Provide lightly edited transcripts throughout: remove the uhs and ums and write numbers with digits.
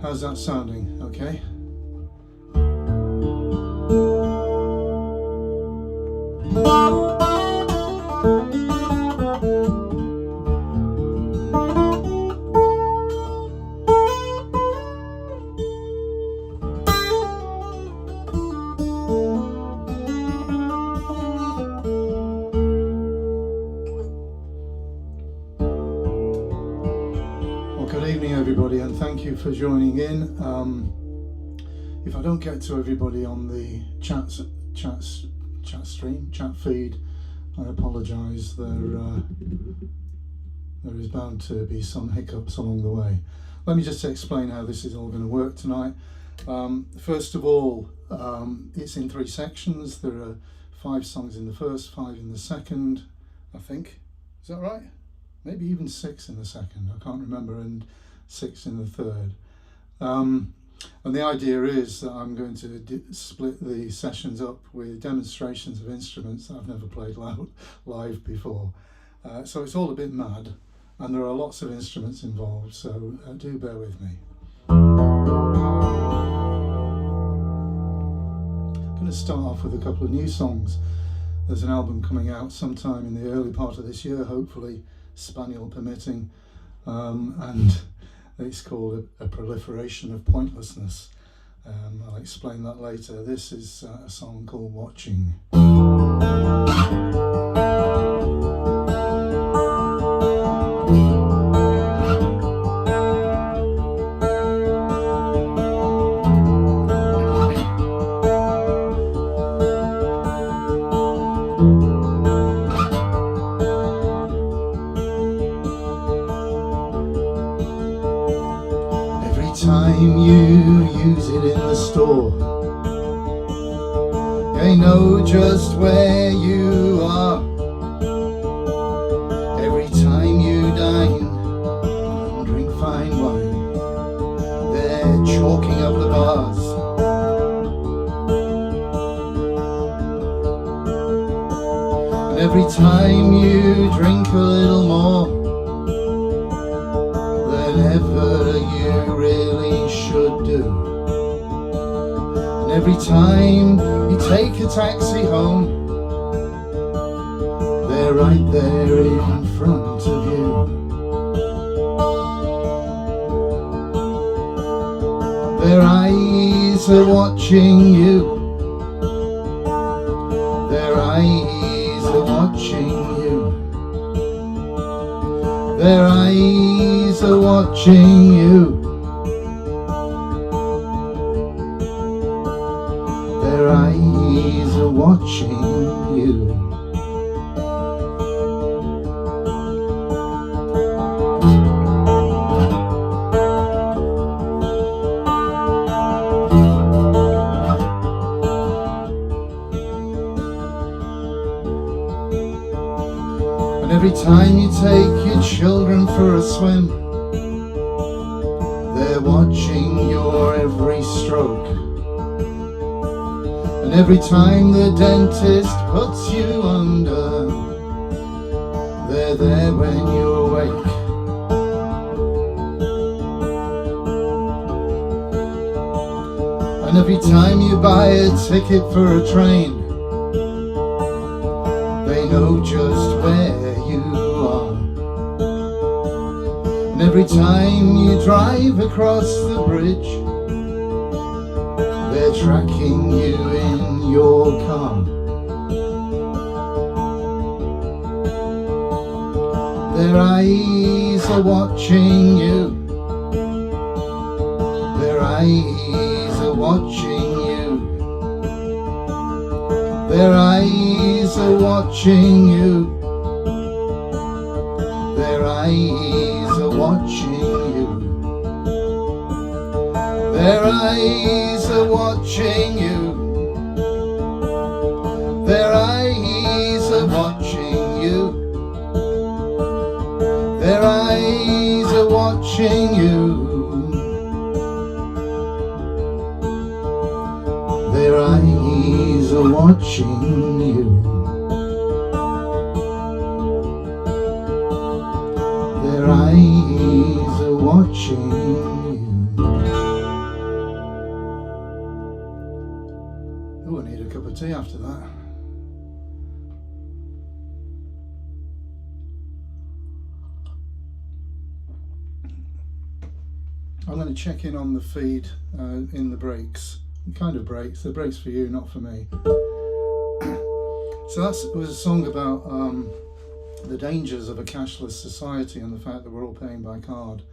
How's that sounding? Okay. Good evening, everybody, and thank you for joining in. If I don't get to everybody on the chat feed, I apologise. There is bound to be some hiccups along the way. Let me just explain how this is all going to work tonight. First of all, it's in 3 sections. There are 5 songs in the first, 5 in the second, I think. Is that right? Maybe even 6 in the second, I can't remember, and 6 in the third. And the idea is that I'm going to split the sessions up with demonstrations of instruments that I've never played live before. So it's all a bit mad, and there are lots of instruments involved, so do bear with me. I'm going to start off with a couple of new songs. There's an album coming out sometime in the early part of this year, hopefully, Spaniel permitting, and it's called a Proliferation of Pointlessness. I'll explain that later. This is a song called Watching. Time you use it in the store, they know just where you are. Every time you dine and drink fine wine, they're chalking up the bars. And every time you drink a little more than ever you really should do, and every time you take a taxi home, they're right there in front of you. Their eyes are watching you. Their eyes are watching you. Their eyes are watching you. Their eyes are watching you. And every time you take your children for a swim, they're watching your every stroke. And every time the dentist puts you under, they're there when you awake. And every time you buy a ticket for a train, they know just where you are. And every time you drive across the bridge, they're tracking you in your car. Their eyes are watching you. Their eyes are watching you. Their eyes are watching you. Their eyes are watching you. Their eyes are watching you. Their eyes are watching you. Their eyes are watching you. Their eyes are watching you. Their eyes are watching you. tea after that. I'm going to check in on the feed in the breaks. Kind of breaks. They're breaks for you, not for me. So that was a song about the dangers of a cashless society and the fact that we're all paying by card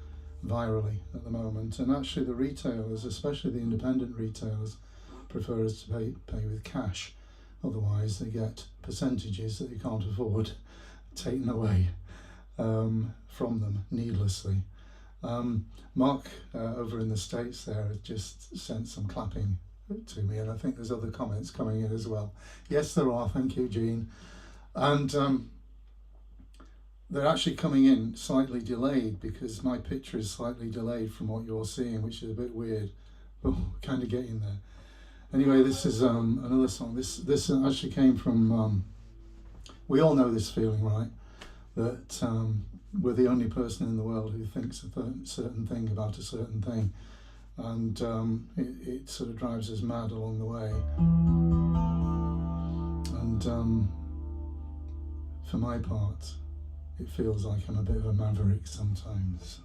virally at the moment. And actually the retailers, especially the independent retailers, prefer us to pay with cash. Otherwise they get percentages that you can't afford taken away from them needlessly. Mark over in the States there has just sent some clapping to me, and I think there's other comments coming in as well. Yes, there are. Thank you, Jean. And they're actually coming in slightly delayed because my picture is slightly delayed from what you're seeing, which is a bit weird, but we're kind of getting there. Anyway, this is another song. This actually came from, we all know this feeling, right? That we're the only person in the world who thinks a certain thing about a certain thing. And it sort of drives us mad along the way. And for my part, it feels like I'm a bit of a maverick sometimes.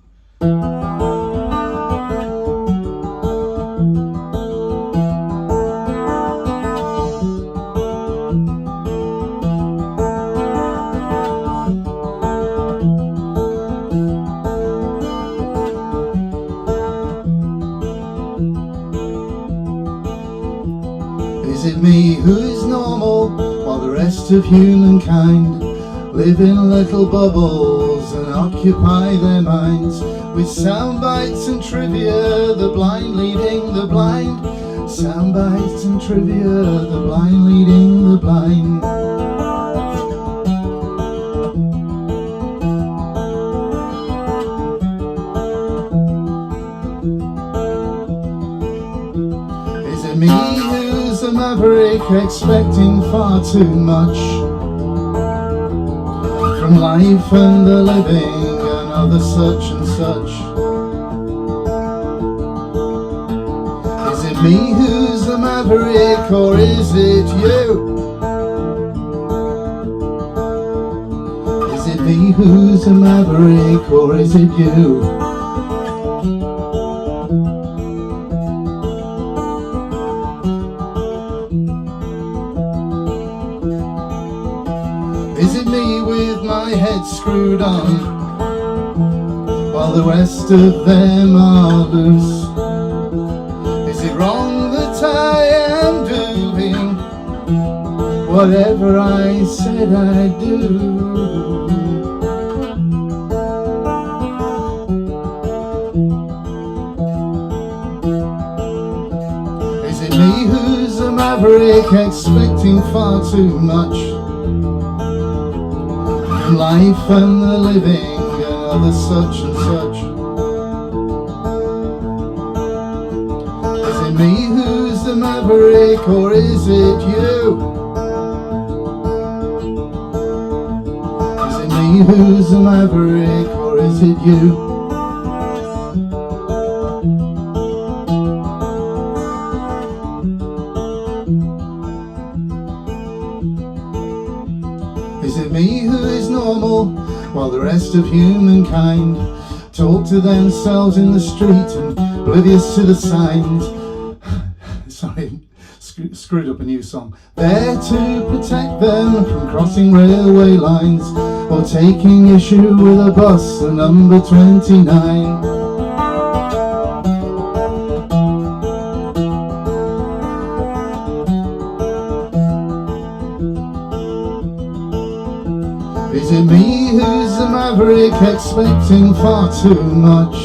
Is it me who is normal while the rest of humankind live in little bubbles and occupy their minds with sound bites and trivia, the blind leading the blind? Sound bites and trivia, the blind leading the blind. Is it me who's a maverick expecting far too much from life and the living and other such and such? Is it me who's the maverick, or is it you? Is it me who's a maverick, or is it you? Is it me with my head screwed on while the rest of them are loose? Is it wrong that I am doing whatever I said I'd do? Is it me who's a maverick expecting far too much life and the living and other such and such? Is it me who's the maverick, or is it you? Is it me who's the maverick, or is it you? Is it me who is normal while the rest of humankind talk to themselves in the street and oblivious to the signs? Sorry, screwed up a new song. There to protect them from crossing railway lines or taking issue with a bus, the number 29. Is it me who's the maverick expecting far too much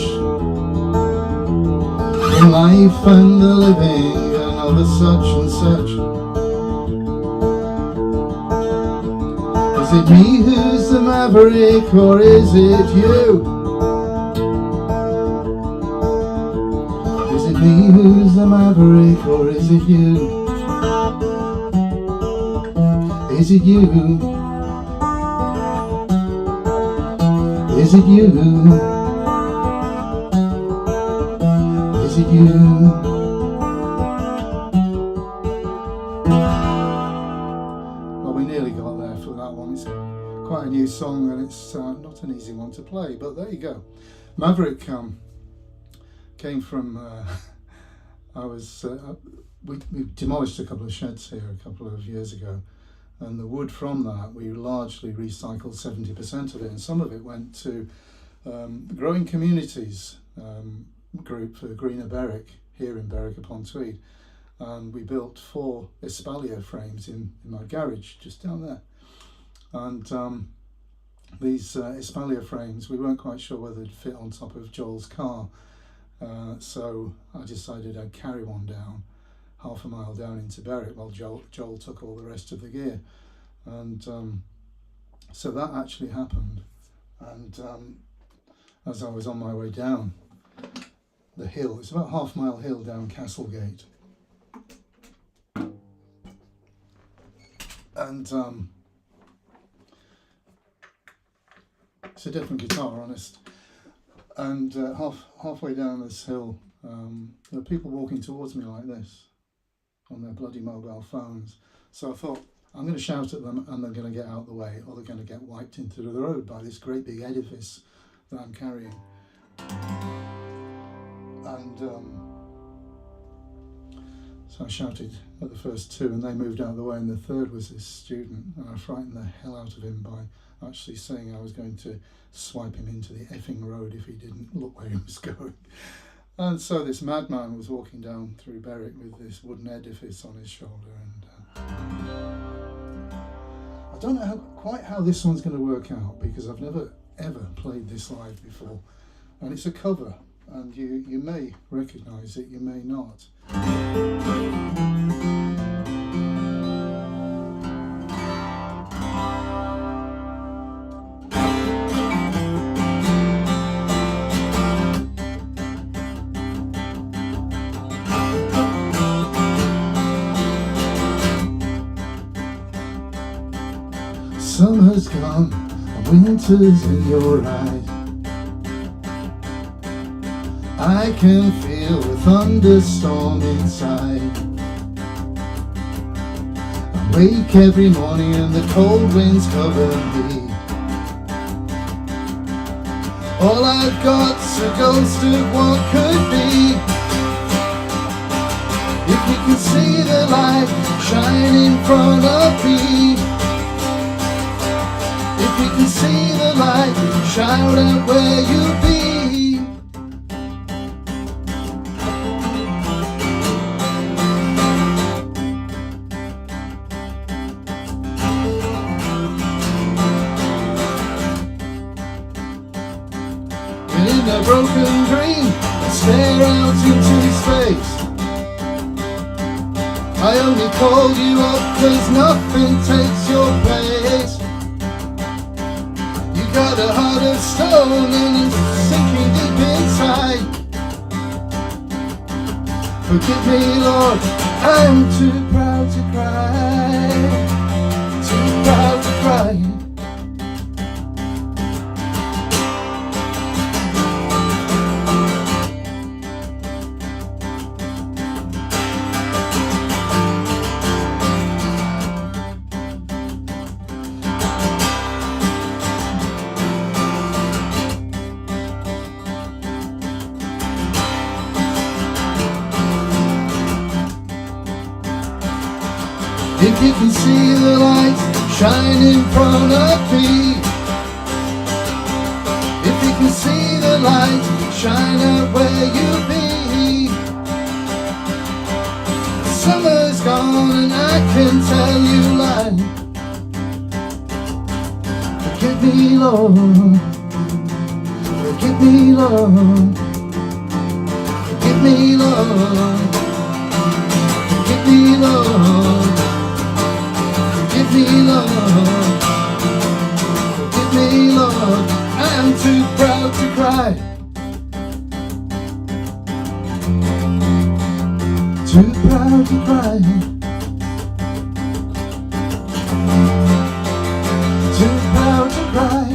in life and the living and other such and such? Is it me who's the maverick, or is it you? Is it me who's the maverick, or is it you? Is it you? Is it you? Is it you? new song, and it's not an easy one to play, but there you go. Maverick came from, we demolished a couple of sheds here a couple of years ago, and the wood from that, we largely recycled 70% of it, and some of it went to the Growing Communities group for Greener Berwick here in Berwick upon Tweed. And we built 4 espalier frames in my garage just down there. And these espalier frames, we weren't quite sure whether they'd fit on top of Joel's car, so I decided I'd carry one down half a mile down into Berwick while Joel took all the rest of the gear. And so that actually happened. And as I was on my way down the hill, it's about half-mile hill down Castlegate, and it's a different guitar, honest. And halfway down this hill, there are people walking towards me like this on their bloody mobile phones. So I thought, I'm going to shout at them and they're going to get out the way, or they're going to get wiped into the road by this great big edifice that I'm carrying. And so I shouted at the first 2 and they moved out of the way, and the third was this student, and I frightened the hell out of him by actually saying I was going to swipe him into the effing road if he didn't look where he was going. And so this madman was walking down through Berwick with this wooden edifice on his shoulder, and I don't know quite how this one's going to work out, because I've never ever played this live before, and it's a cover, and you may recognise it, you may not. Summer's gone, and winter's in your eyes. I can feel the thunderstorm inside. I wake every morning and the cold winds cover me. All I've got's a ghost of what could be. If you can see the light shine in front of me, if you can see the light, shout out where you be. In a broken dream, I stare out into space. I only called you up 'cause nothing takes your place. Got a heart of stone and it's sinking deep inside. Forgive me, Lord, I'm too proud to cry. Too proud to cry. If you can see the light shine in front of me, if you can see the light shine out where you be. Summer's gone and I can tell you lies. Forgive me, Lord. Forgive me, Lord. Forgive me, Lord. Forgive me, Lord. Forgive me, Lord. Forgive me, Lord. I'm too proud to cry. Too proud to cry. Too proud to cry.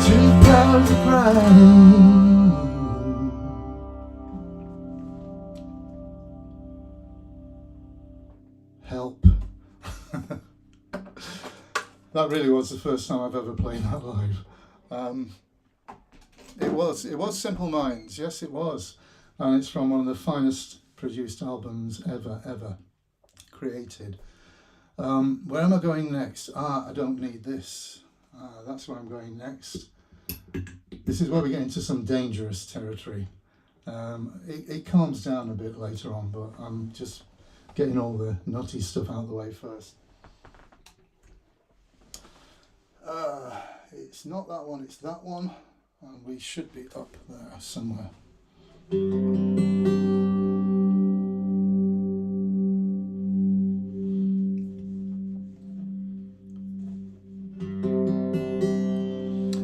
Too proud to cry. Help. That really was the first time I've ever played that live. It was Simple Minds, yes it was. And it's from one of the finest produced albums ever created. Where am I going next? I don't need this. That's where I'm going next. This is where we get into some dangerous territory. It calms down a bit later on, but I'm just getting all the nutty stuff out of the way first. It's not that one, it's that one, and we should be up there somewhere.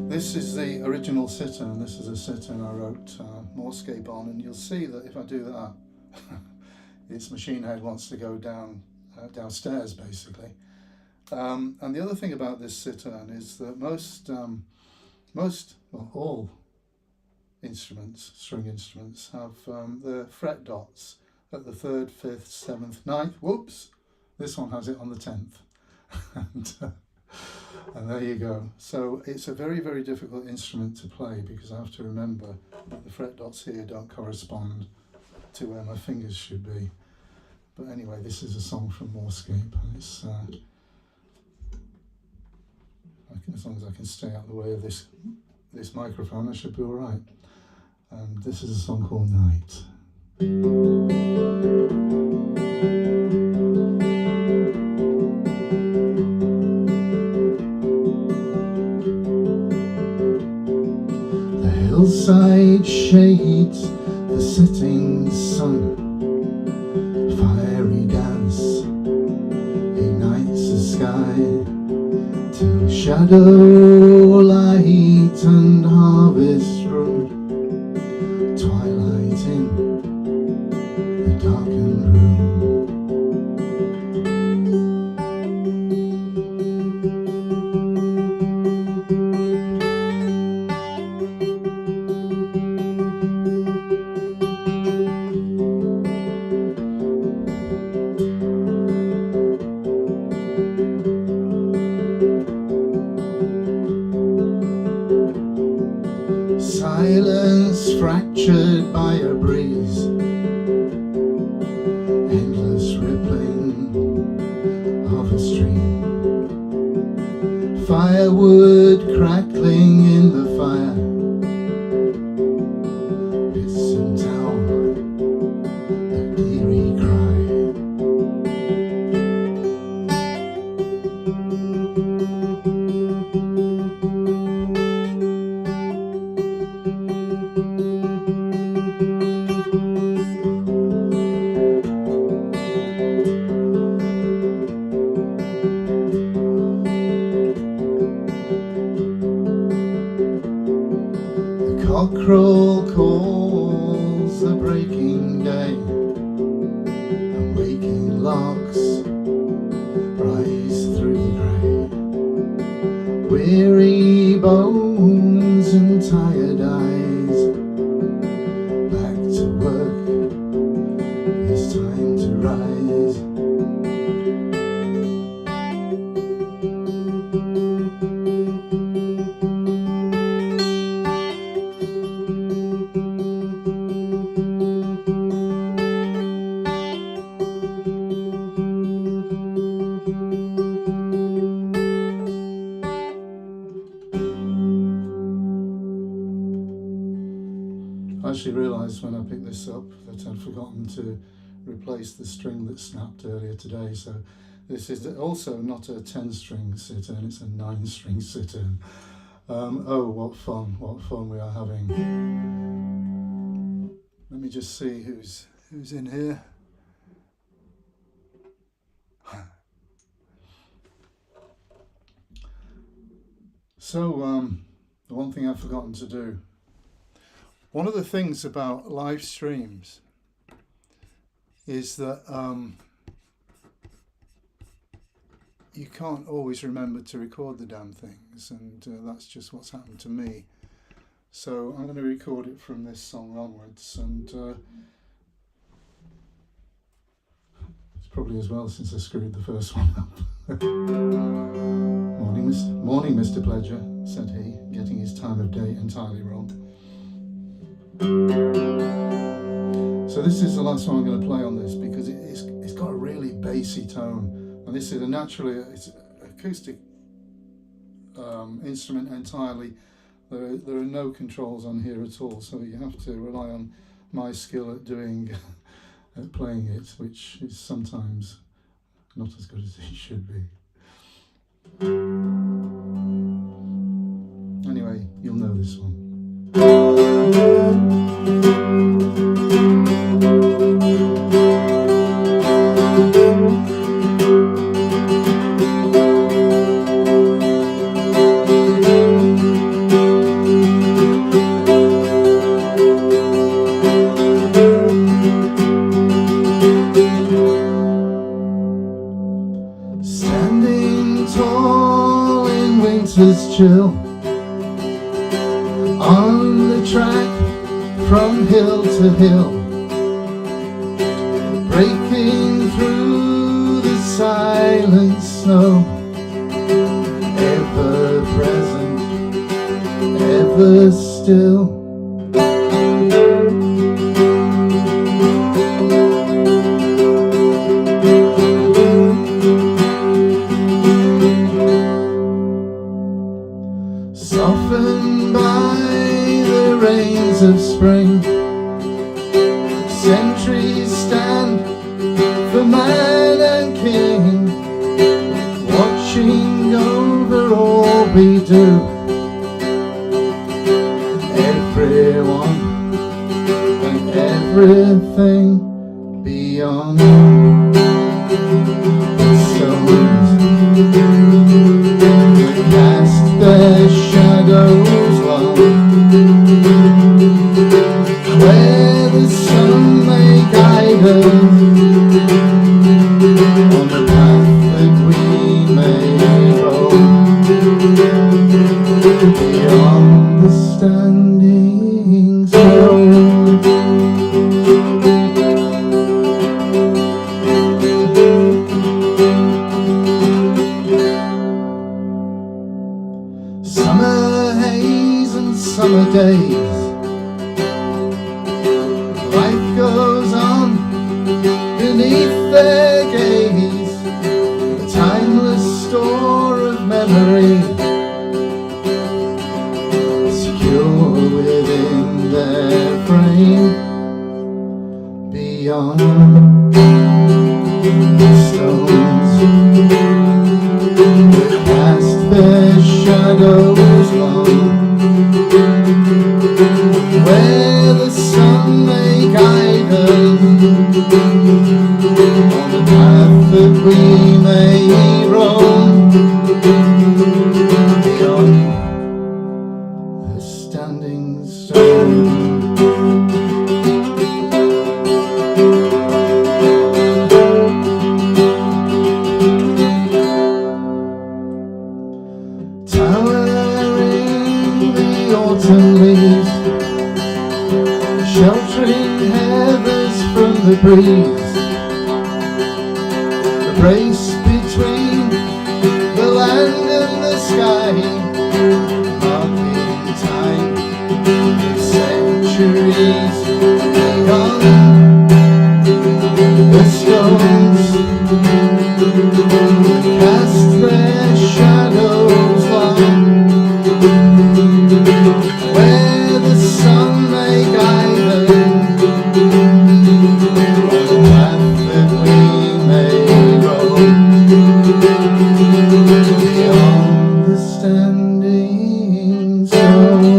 This is the original sitter, and this is a sitter I wrote Moorscape on, and you'll see that if I do that, its machine head wants to go downstairs basically. And the other thing about this sitar is that all instruments, string instruments, have the fret dots at the 3rd, 5th, 7th, 9th. Whoops! This one has it on the 10th. And there you go. So it's a very difficult instrument to play because I have to remember that the fret dots here don't correspond to where my fingers should be. But anyway, this is a song from Moorscape, and it's as long as I can stay out of the way of this microphone, I should be all right. And this is a song called Night. The hillside shades the setting sun. Fiery dance ignites the sky till shadow light and harvest road. Twilight in the darkened room. Silence fractured by a breeze, endless rippling of a stream, firewood crackling in the fire, bits and towel, a eerie cry. Cockerel calls the breaking day, and waking larks rise through the grey. Weary bones and tired eyes, back to work, it's time to rise. I actually realised when I picked this up that I'd forgotten to replace the string that snapped earlier today, so this is also not a 10-string sitar, it's a 9-string sitar. Oh, what fun we are having. Let me just see who's in here. So, the one thing I've forgotten to do. One of the things about live streams is that you can't always remember to record the damn things, and that's just what's happened to me. So I'm going to record it from this song onwards, and it's probably as well since I screwed the first one up. Morning, Mr. Pledger, said he, getting his time of day entirely wrong. So this is the last one I'm going to play on this because it's got a really bassy tone, and this is it's acoustic instrument entirely. There are no controls on here at all, so you have to rely on my skill at at playing it, which is sometimes not as good as it should be. Anyway, you'll know this one. Standing tall in winter's chill, on the track from hill to hill, breaking through the silent snow, ever present, ever still. Softened by the rains of spring, sentries stand for man and king, watching over all we do. Everyone and everything beyond the stones cast their shadows long, where the sun may guide us on the path that we may roam, beyond the standing stone. Summer haze and summer days, life goes on beneath their gaze, a timeless store of memory, secure within their frame, beyond the stones that cast their shadows long, where the sun may guide us on the path that we may roam, beyond the standing stone. Towering the autumn leaves, sheltering heathers from the breeze, the race between the land and the sky, marking time of centuries, beyond the stones cast their shadows long, where the sun may guide us on the path that we may roam, beyond the standing stone.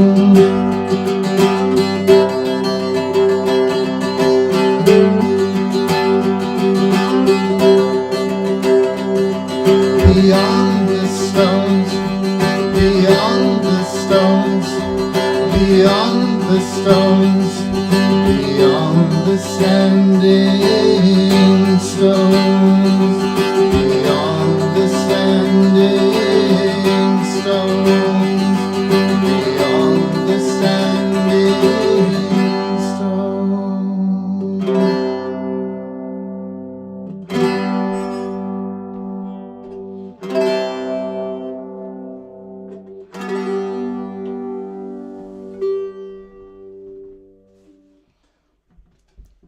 Beyond the stones, beyond the stones, beyond the stones, beyond the standing stones, beyond the standing stones, beyond the standing stones.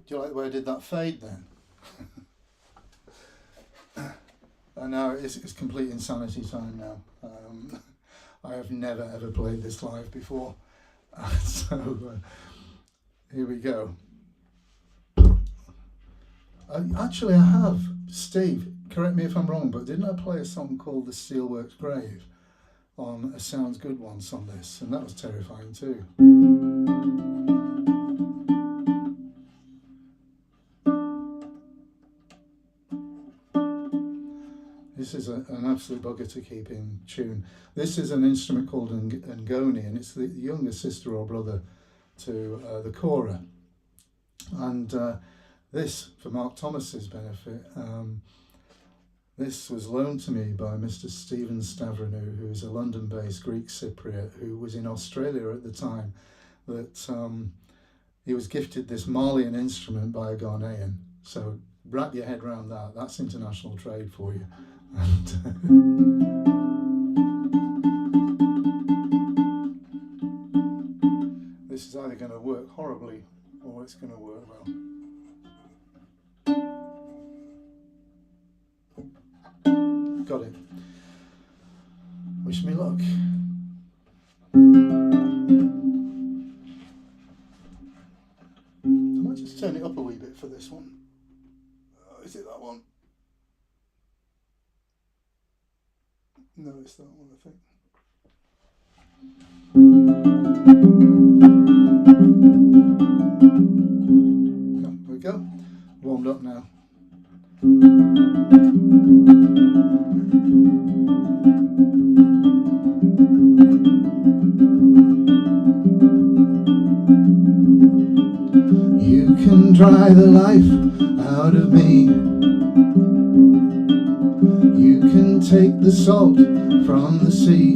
Do you like the way I did that fade then? And now it's complete insanity time now. I have never ever played this live before. So here we go. Actually, I have. Steve, correct me if I'm wrong, but didn't I play a song called The Steelworks Grave on a Sounds Good once on this? And that was terrifying too. This is an absolute bugger to keep in tune. This is an instrument called Ngoni, and it's the younger sister or brother to the kora. And this, for Mark Thomas's benefit, this was loaned to me by Mr. Stephen Stavrenou, who is a London-based Greek Cypriot who was in Australia at the time. That he was gifted this Malian instrument by a Ghanaian. So wrap your head around that. That's international trade for you. And this is either going to work horribly or it's going to work well. Got it. Wish me luck. I might just turn it up a wee bit for this one. Is it that one? No, it's that one, I think. Yeah, there we go. Warmed up now. You can dry the life out of me. You can take the salt from the sea.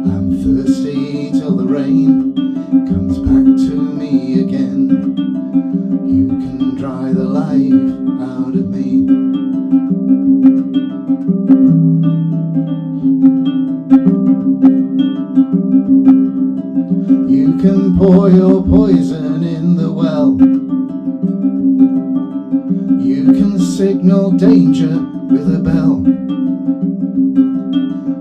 I'm thirsty till the rain comes back to me again. You can dry the life out of me. You can pour your poison in the well. You can signal danger with a bell.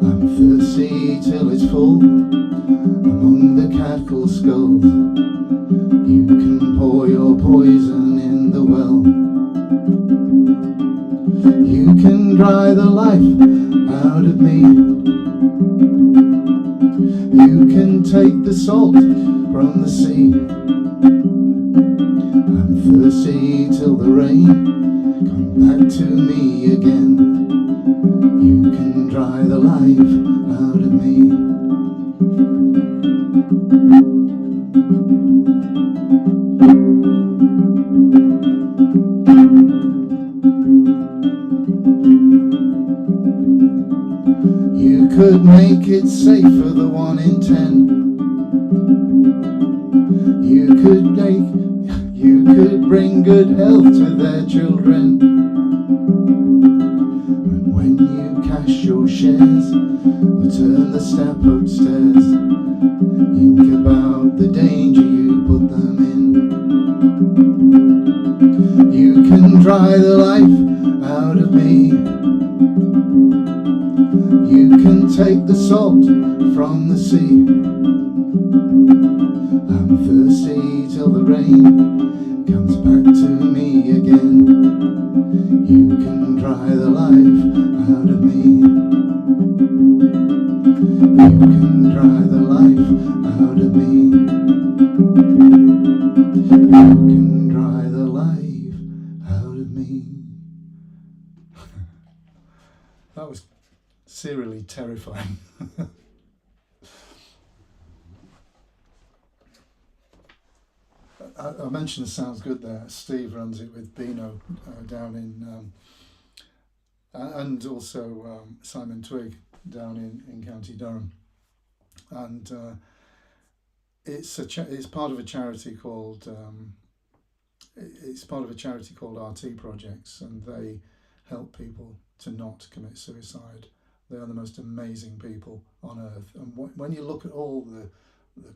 I'm thirsty till it's full among the cattle skulls. You can pour your poison in the well. You can dry the life out of me. You can take the salt from the sea. I'm thirsty till the rain come back to me again. You can dry the life out of me. You could make it safe for the 1 in 10. You could bring good health to their children. And when you cash your shares or turn the step upstairs, think about the danger you put them in. You can dry the life out of me. You can take the salt from the sea. I'm thirsty till the rain comes back to me again. You can dry the life out of me. You can dry the life out of me. You can dry the life out of me. That was serially terrifying. I mentioned Sounds Good there. Steve runs it with Bino down in, and also Simon Twigg down in County Durham, and it's part of a charity called RT Projects, and they help people to not commit suicide. They are the most amazing people on earth, and when you look at all the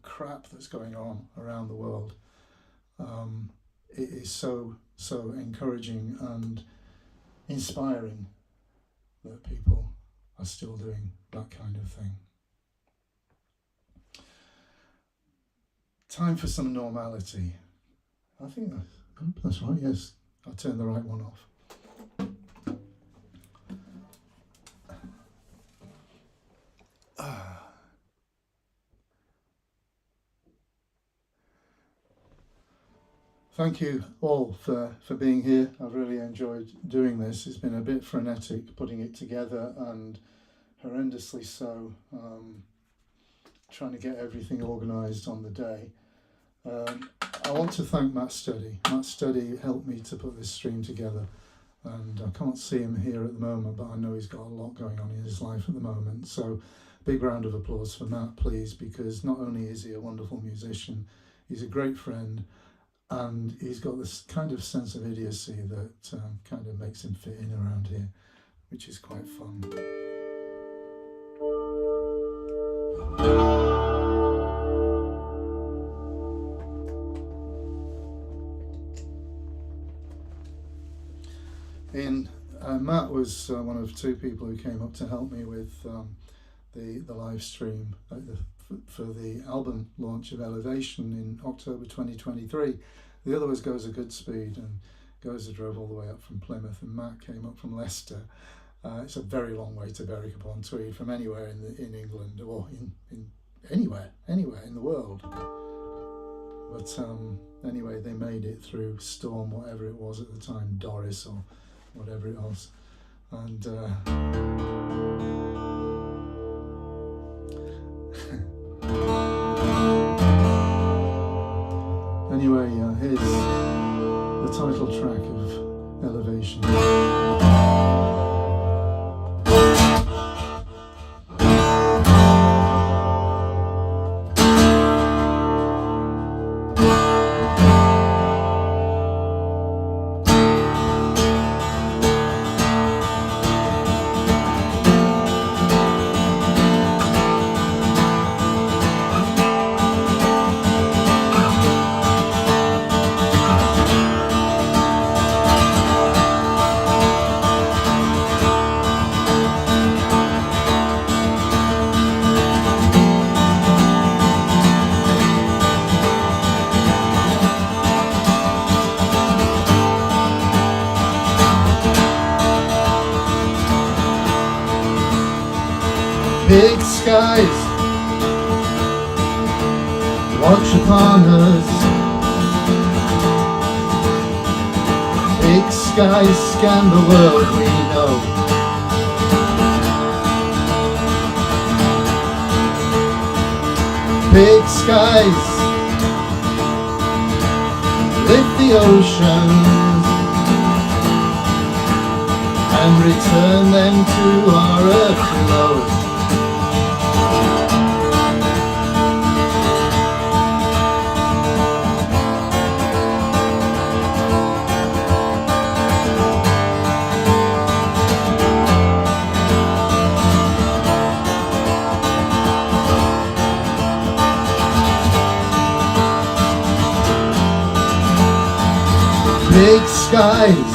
crap that's going on around the world, it is so encouraging and inspiring that people are still doing that kind of thing. Time for some normality. I think that's right, yes. I turned the right one off. Thank you all for being here. I've really enjoyed doing this. It's been a bit frenetic putting it together and horrendously so, trying to get everything organised on the day. I want to thank Matt Studdy. Matt Studdy helped me to put this stream together, and I can't see him here at the moment, but I know he's got a lot going on in his life at the moment. So big round of applause for Matt, please, because not only is he a wonderful musician, he's a great friend, and he's got this kind of sense of idiocy that kind of makes him fit in around here, which is quite fun. Matt was one of two people who came up to help me with the live stream for the album launch of Elevation in October 2023. The other was Goes a Good Speed, and Goes drove all the way up from Plymouth, and Matt came up from Leicester. It's a very long way to Berwick upon Tweed from anywhere in England, or in anywhere in the world. But anyway, they made it through storm, whatever it was at the time, Doris or whatever it was. And anyway, here's the title track of Elevation. Big skies watch upon us. Big skies scan the world we know. Big skies lift the oceans and return them to our earth below. Big skies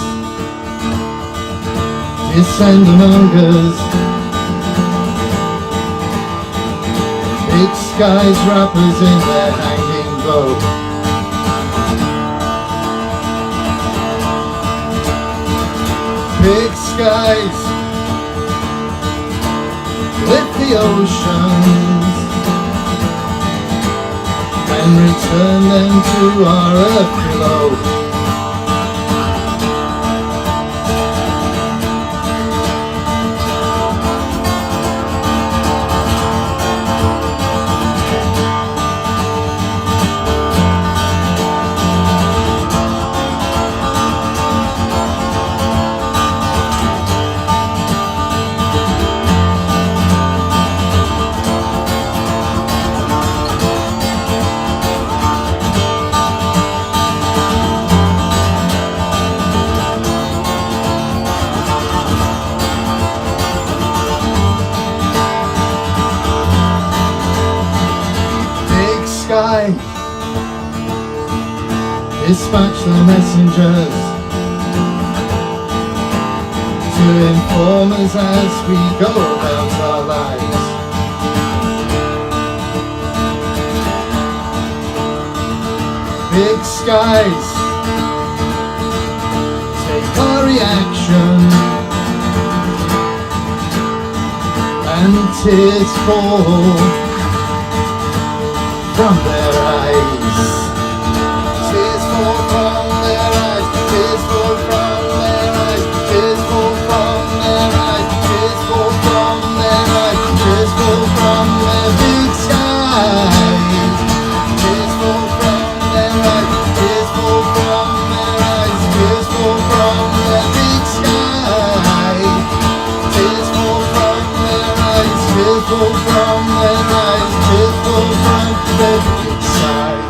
descend among us. Big skies wrap us in their hanging bow. Big skies lift the oceans and return them to our earth below. dispatch the messengers to inform us as we go about our lives. Big skies take our reaction, and tears fall from their eyes. Tears fall from their eyes. Tears fall from their eyes. Tears fall from their eyes. Tears fall from their eyes. Tears fall from their big skies. Tears fall from their eyes. Tears fall from their eyes. Tears fall from their big skies. Tears fall from their eyes. Tears fall from their eyes. Tears fall from their big skies.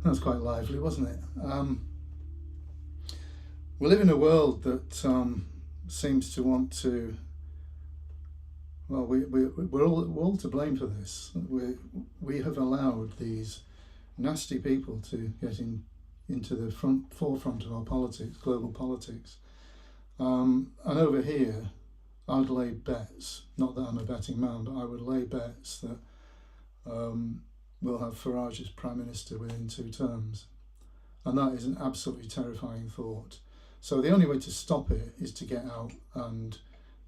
That was quite lively, wasn't it? We live in a world that seems to want to. Well, we're all to blame for this. We have allowed these nasty people to get into the forefront of our politics, global politics. And over here, I'd lay bets. Not that I'm a betting man, but I would lay bets that we'll have Farage as Prime Minister within 2 terms. And that is an absolutely terrifying thought. So the only way to stop it is to get out and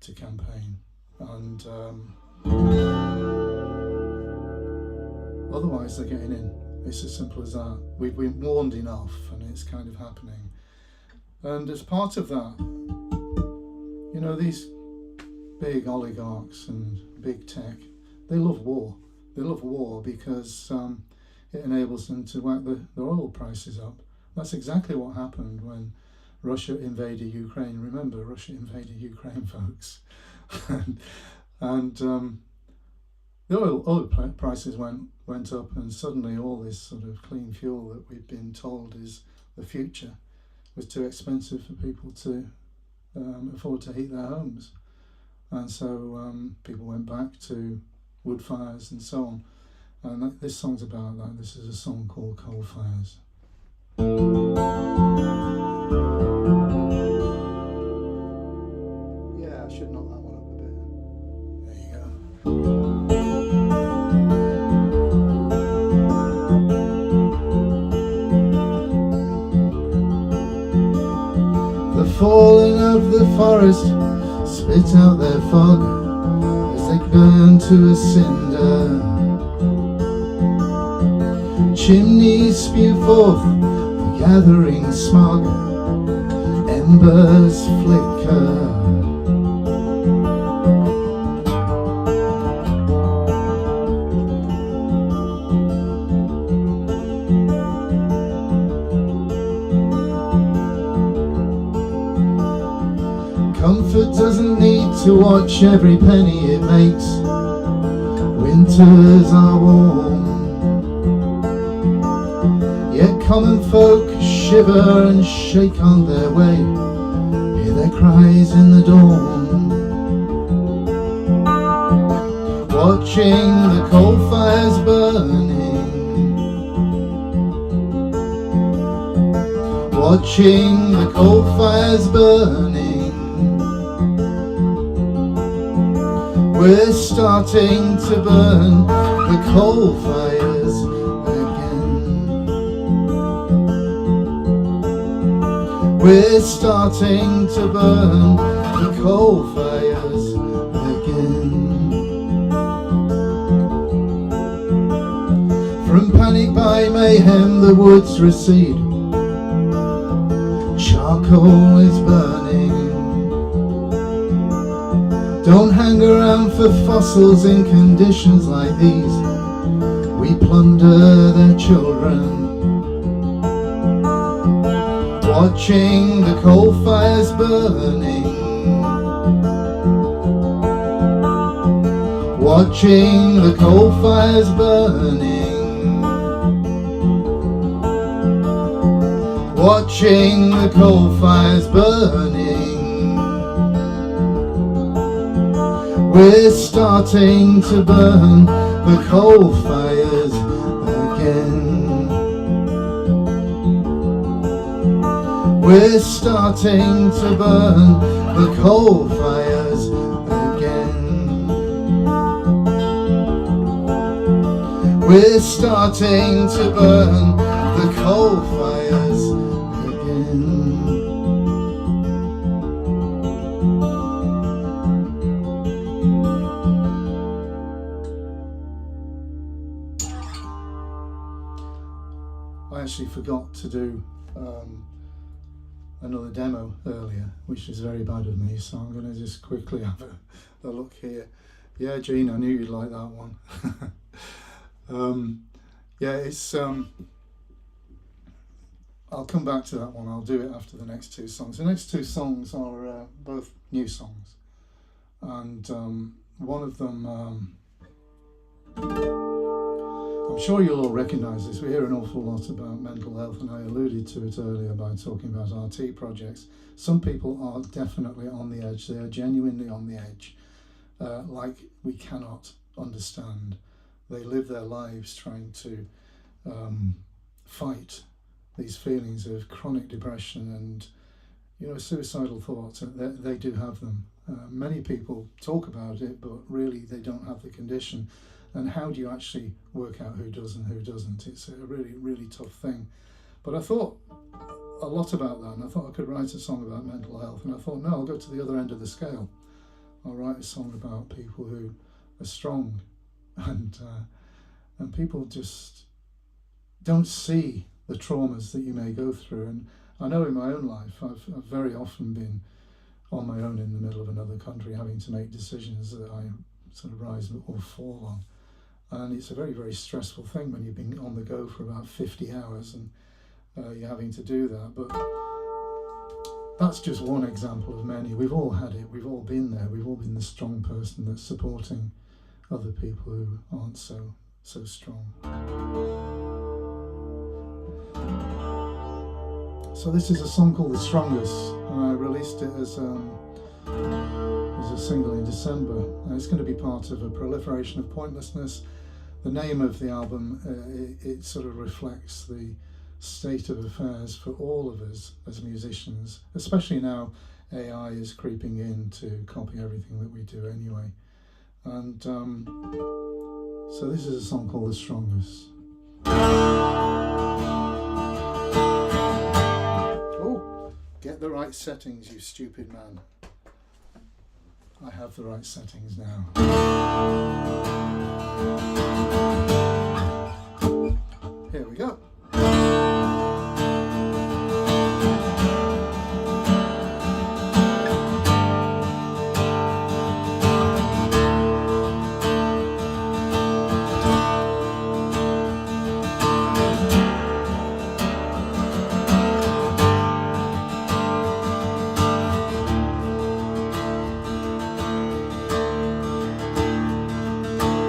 to campaign. And otherwise they're getting in. It's as simple as that. We've been warned enough and it's kind of happening. And as part of that, you know, these big oligarchs and big tech, they love war. They love war because it enables them to whack the oil prices up. That's exactly what happened when Russia invaded Ukraine. Remember, Russia invaded Ukraine, folks. and the oil prices went up, and suddenly all this sort of clean fuel that we've been told is the future was too expensive for people to afford to heat their homes. And so people went back to wood fires and so on. And this song's about that. This is a song called Coal Fires. Yeah, I should knock that one up a bit. There you go. The falling of the forest spit out their fog as they burn to a cinder. Chimneys spew forth the gathering smog, embers flicker. Comfort doesn't need to watch every penny it makes. Winters are warm, yet common folk shiver and shake on their way. Hear their cries in the dawn, watching the coal fires burning, watching the coal fires burning. We're starting to burn the coal fires again. We're starting to burn the coal fires again. From panic by mayhem the woods recede. Charcoal is burning. Don't hang around for fossils in conditions like these. We plunder their children. Watching the coal fires burning. watching the coal fires burning, watching the coal fires burning. We're starting to burn the coal fires again. We're starting to burn the coal fires again. We're starting to burn the coal fires again. I actually forgot to do another demo earlier, which is very bad of me, so I'm going to just quickly have a look here. Yeah, Gene, I knew you'd like that one. Yeah, it's I'll come back to that one. I'll do it after the next two songs. The next two songs are both new songs, and one of them I'm sure you'll all recognise this. We hear an awful lot about mental health, and I alluded to it earlier by talking about RT projects. Some people are definitely on the edge. They are genuinely on the edge, like we cannot understand. They live their lives trying to fight these feelings of chronic depression and, you know, suicidal thoughts. They do have them. Many people talk about it, but really they don't have the condition. And how do you actually work out who does and who doesn't? It's a really, really tough thing. But I thought a lot about that, and I thought I could write a song about mental health. And I thought, no, I'll go to the other end of the scale. I'll write a song about people who are strong, and people just don't see the traumas that you may go through. And I know in my own life, I've very often been on my own in the middle of another country, having to make decisions that I sort of rise or fall on. And it's a very, very stressful thing when you've been on the go for about 50 hours and you're having to do that. But that's just one example of many. We've all had it. We've all been there. We've all been the strong person that's supporting other people who aren't so strong. So this is a song called The Strongest, and I released it as a single in December, and it's going to be part of a proliferation of pointlessness. The name of the album, it sort of reflects the state of affairs for all of us as musicians, especially now AI is creeping in to copy everything that we do anyway. And so this is a song called The Strongest. Oh, get the right settings, you stupid man. I have the right settings now. Here we go.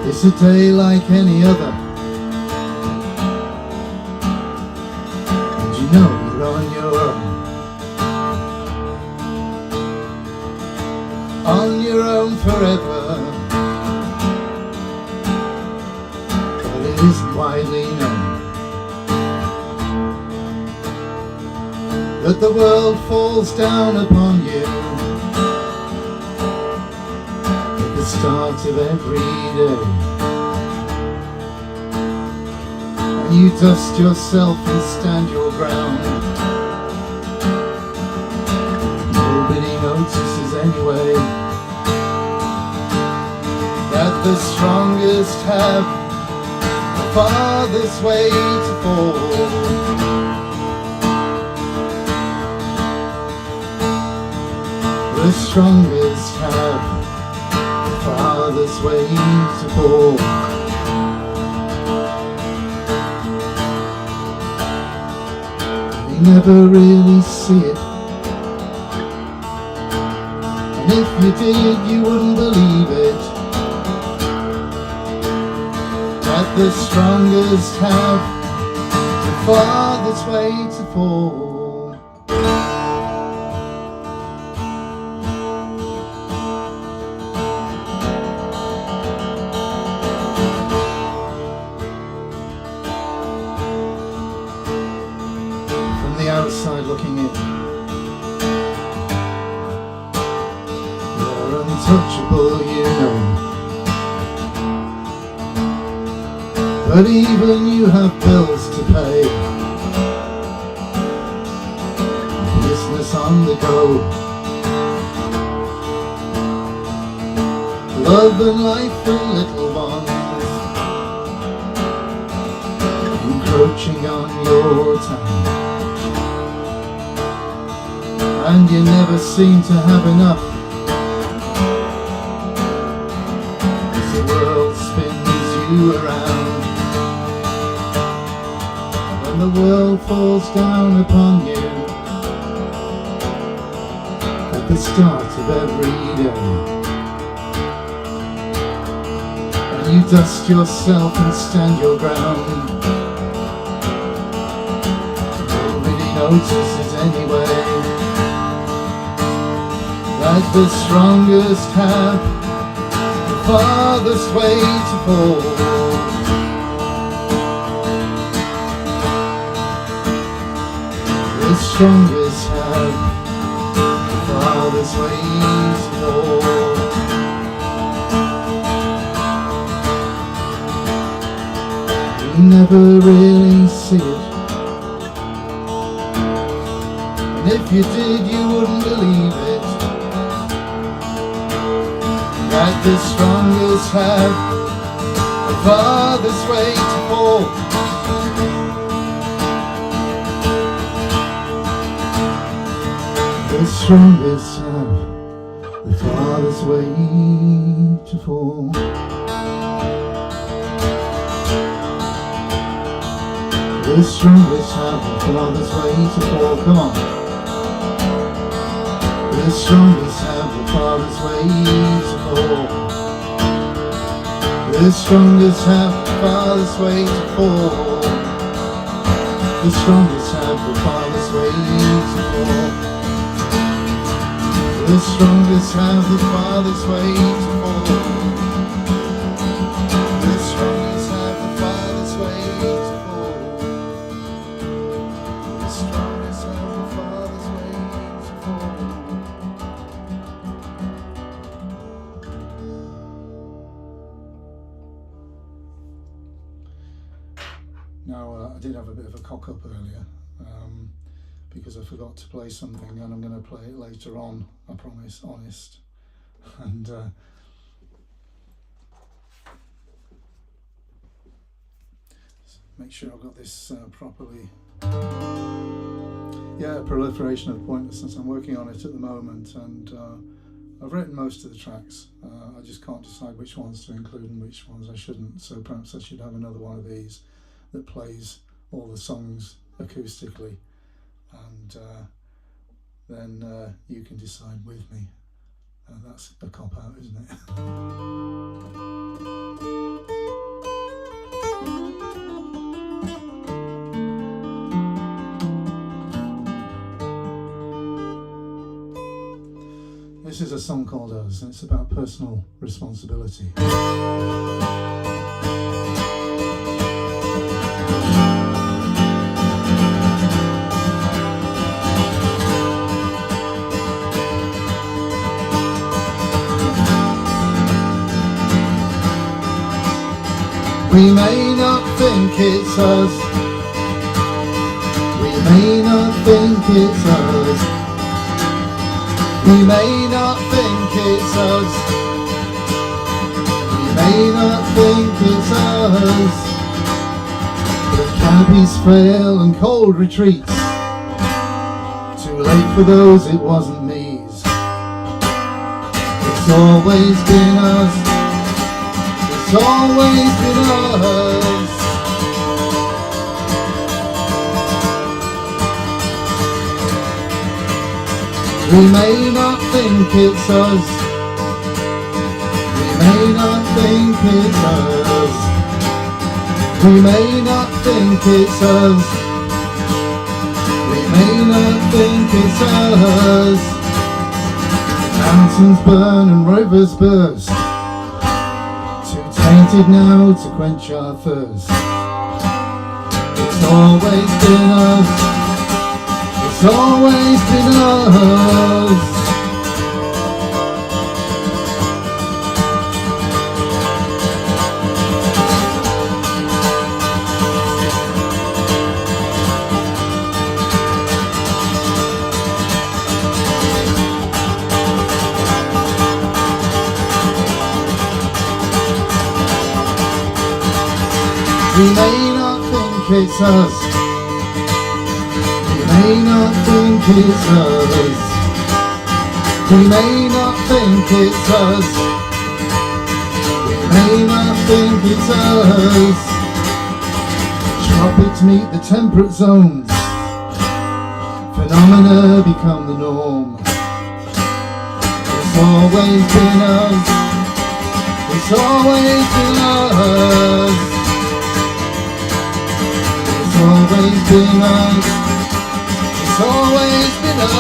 It's a day like any other, and you know you're on your own forever. But it isn't widely known that the world falls down upon you at the start of every day. You dust yourself and stand your ground. Nobody notices anyway that the strongest have the farthest way to fall. The strongest have the farthest way to fall. Never really see it, and if you did, you wouldn't believe it. the strongest have the farthest way to fall. From the outside looking in, you're untouchable, you know. But even you have bills to pay, business on the go, love and life for little ones encroaching on your time, and you never seem to have enough as the world spins you around. When the world falls down upon you at the start of every day, and you dust yourself and stand your ground, nobody notices anyway. Like the strongest have the farthest way to fall. The strongest have the farthest way to fall. You never really see it, and if you did you wouldn't believe it. That the strongest have the farthest way to fall. The strongest have the farthest way to fall. The strongest have the farthest way to fall. Come on. The strongest have the farthest way to fall. The strongest have the farthest way to fall. The strongest have the farthest way to fall. The strongest have the farthest way to fall. The strongest have the farthest way to fall. The strongest have the farthest way to fall. Now, I did have a bit of a cock up earlier because I forgot to play something, and I'm going to play it later on, I promise, honest. And make sure I've got this properly. Yeah, Proliferation of Pointlessness. I'm working on it at the moment, and I've written most of the tracks. I just can't decide which ones to include and which ones I shouldn't, so perhaps I should have another one of these that plays all the songs acoustically, and then you can decide with me. That's a cop-out, isn't it? This is a song called Us, and it's about personal responsibility. We may not think it's us. We may not think it's us. We may not think it's us. We may not think it's us. But cabbies fail and cold retreats. Too late for those, it wasn't me's. It's always been us. It's always been us. We may not think it's us. We may not think it's us. We may not think it's us. We may not think it's us. Mountains burn and rivers burst, too tainted now to quench our thirst. It's always been us. It's always been us. We may not think it's us. We may not think it's us. We may not think it's us. We may not think it's us. Tropics meet the temperate zones. Phenomena become the norm. It's always been us. It's always been us. It's always been us. It's always been us.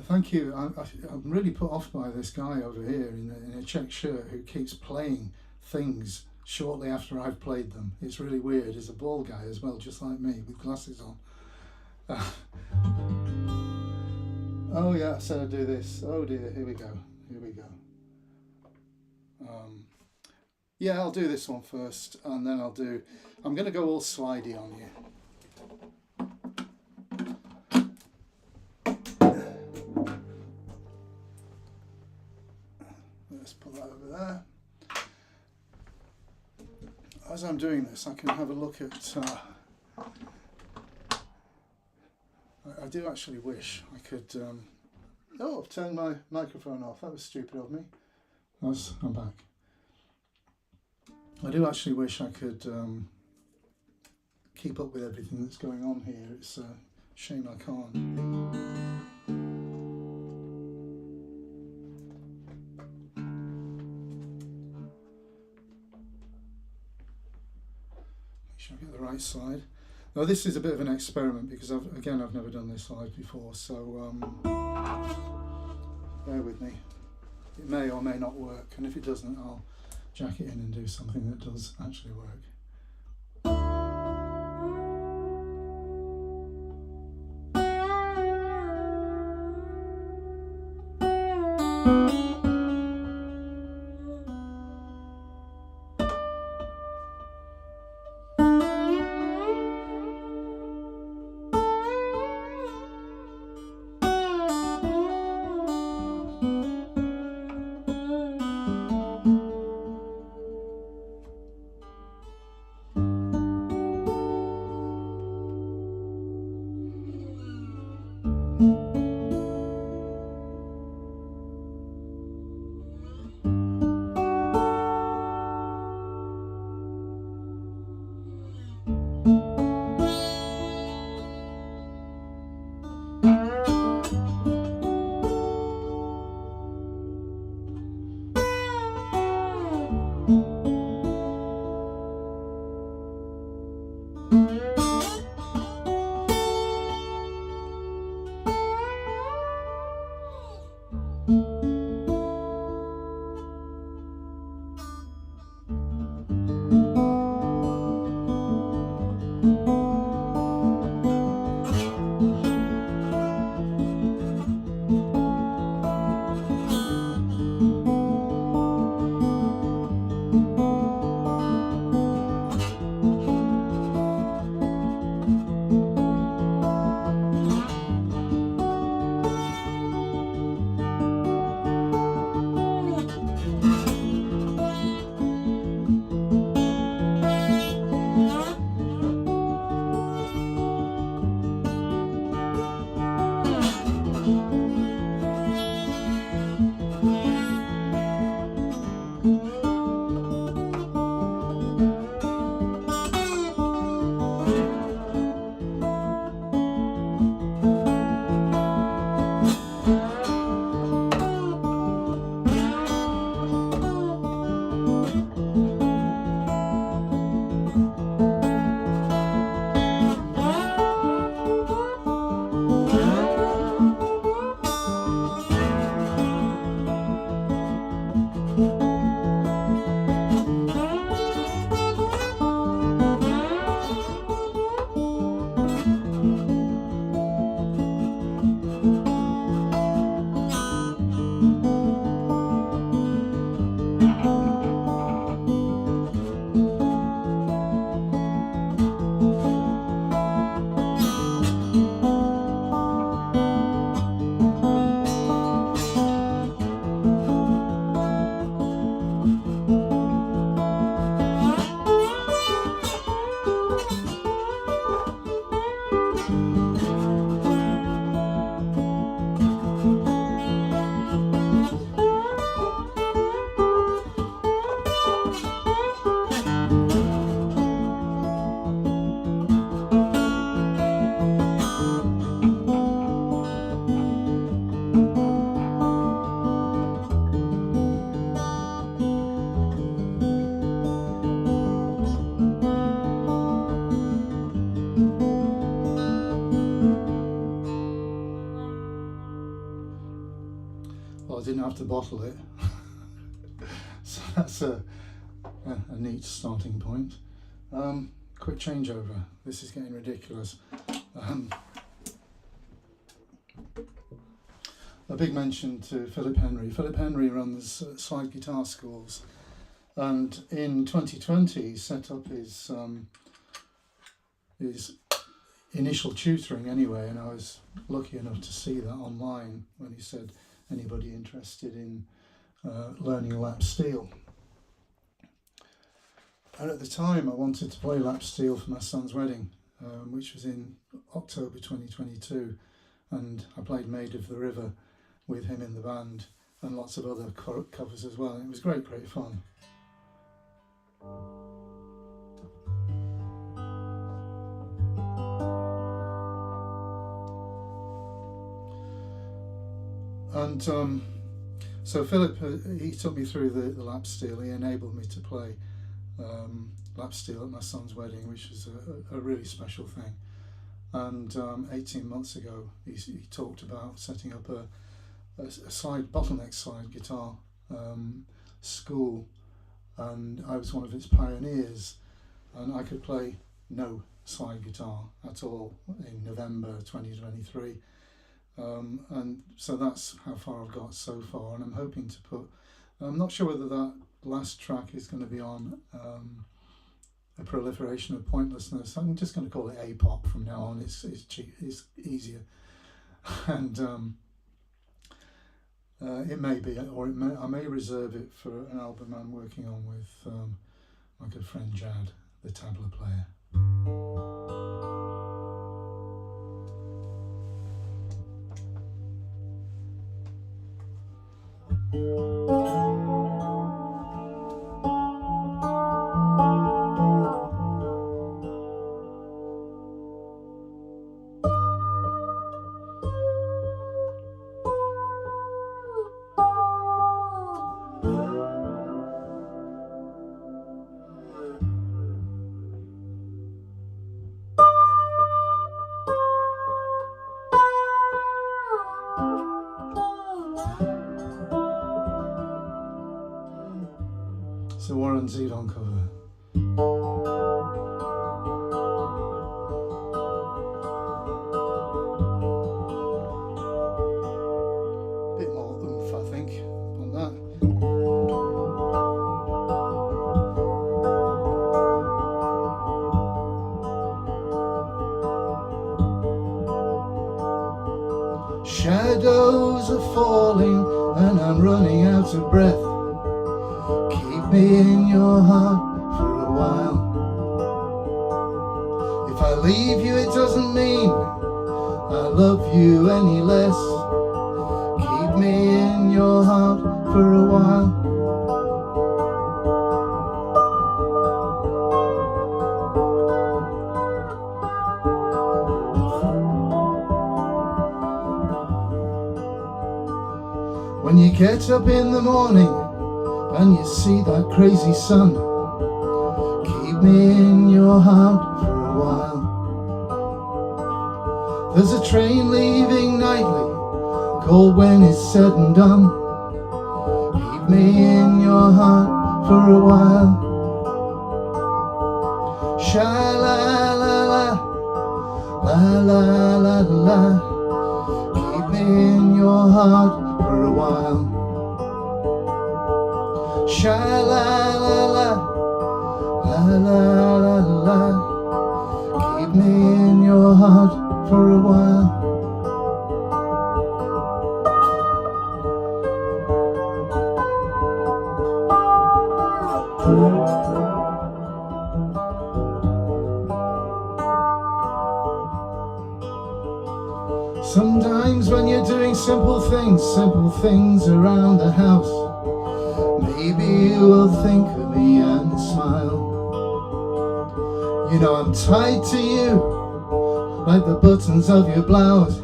Thank you. I'm really put off by this guy over here in a check shirt who keeps playing things shortly after I've played them. It's really weird. He's a bald guy as well, just like me, with glasses on. Oh yeah, I said I'd do this. Oh dear, here we go. Here we go. Yeah, I'll do this one first, and then I'm going to go all slidey on you. Let's put that over there. As I'm doing this, I can have a look at... I do actually wish I could... oh, I've turned my microphone off. That was stupid of me. I'm back. I do actually wish I could keep up with everything that's going on here. It's a shame I can't. Make sure I get the right slide. Now this is a bit of an experiment because I've never done this live before, so bear with me. It may or may not work, and if it doesn't, I'll jack it in and do something that does actually work. Well, I didn't have to bottle it, so that's a neat starting point. Quick changeover. This is getting ridiculous. A big mention to Philip Henry. Philip Henry runs slide guitar schools, and in 2020 he set up his initial tutoring anyway, and I was lucky enough to see that online when he said anybody interested in learning lap steel. And at the time I wanted to play lap steel for my son's wedding, which was in October 2022, and I played Maid of the River with him in the band and lots of other covers as well, and it was great fun. And so Philip, he took me through the lap steel. He enabled me to play lap steel at my son's wedding, which was a really special thing. And 18 months ago, he talked about setting up a bottleneck slide guitar school, and I was one of its pioneers, and I could play no slide guitar at all in November 2023. And so that's how far I've got so far, and I'm hoping to put, I'm not sure whether that last track is going to be on A Proliferation of Pointlessness. I'm just going to call it A-pop from now on. It's easier. And it may be, or I may reserve it for an album I'm working on with my good friend Jad, the tabla player. It's a Wharram Zevon cover. Bit more oomph, I think, on that. Shadows are falling and I'm running out of breath. Keep me in your heart for a while. If I leave you, it doesn't mean I love you any less. Keep me in your heart for a while. get up in the morning and you see that crazy sun. Keep me in your heart for a while. There's a train leaving nightly, cold when it's said and done. Keep me in your heart for a while. Sha-la-la-la, la-la-la-la. Keep me in your heart for a while. Sha-la-la-la, la-la-la-la. Keep me in your heart for a while. Sometimes when you're doing simple things around the house, maybe you will think of me and smile. You know I'm tied to you like the buttons of your blouse.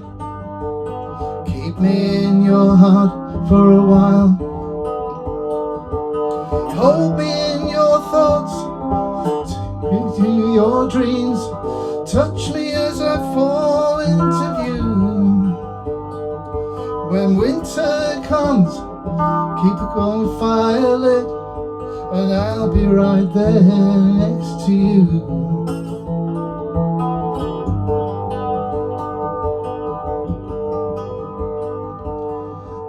Keep me in your heart for a while. Hold me in your thoughts, to your dreams. Touch me as I fall into view. When winter comes, keep a bonfire lit, and I'll be right there next to you.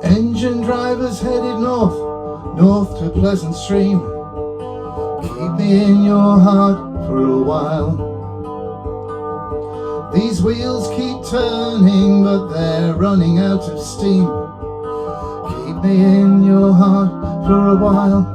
Engine drivers headed north to Pleasant Stream. Keep me in your heart for a while. These wheels keep turning, but they're running out of steam. Keep me in your heart for a while.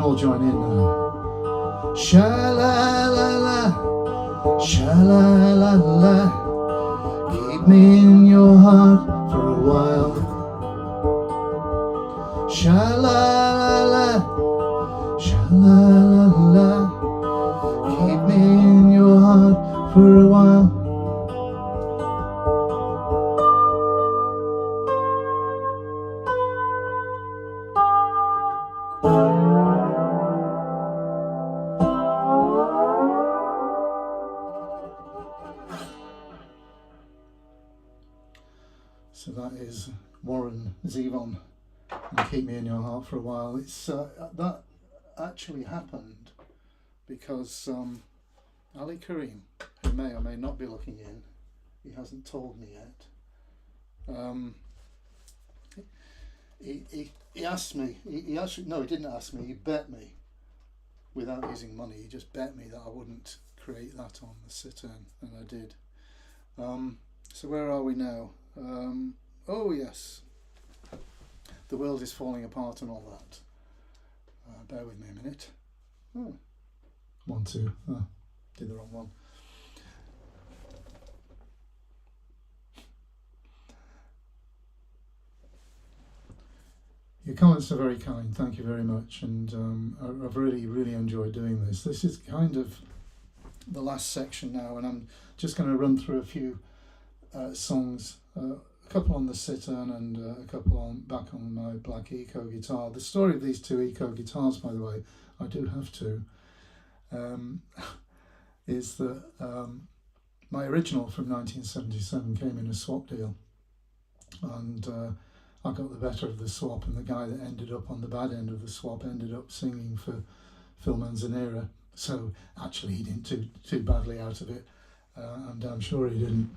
All join in now. Sha-la-la-la, sha-la-la-la. Keep me in your heart for a while. Sha-la-la-la, sha-la-la-la. Keep me in your heart for a while. So that is Wharram, Zevon, and Keep Me in Your Heart for a While. It's that actually happened because Ali Kareem, who may or may not be looking in, he hasn't told me yet. He asked me. He actually he didn't ask me. He bet me, without using money. He just bet me that I wouldn't create that on the Cittern, and I did. So where are we now? Oh yes, the world is falling apart and all that. Bear with me a minute. Oh. 1, 2. Oh, did the wrong one. Your comments are very kind. Thank you very much, and I've really enjoyed doing this. This is kind of the last section now, and I'm just going to run through a few songs. A couple on the Cittern and a couple back on my black eco guitar. The story of these two eco guitars, by the way, I do have two, is that my original from 1977 came in a swap deal, and I got the better of the swap, and the guy that ended up on the bad end of the swap ended up singing for Phil Manzanera. So actually he didn't do too badly out of it, and I'm sure he didn't.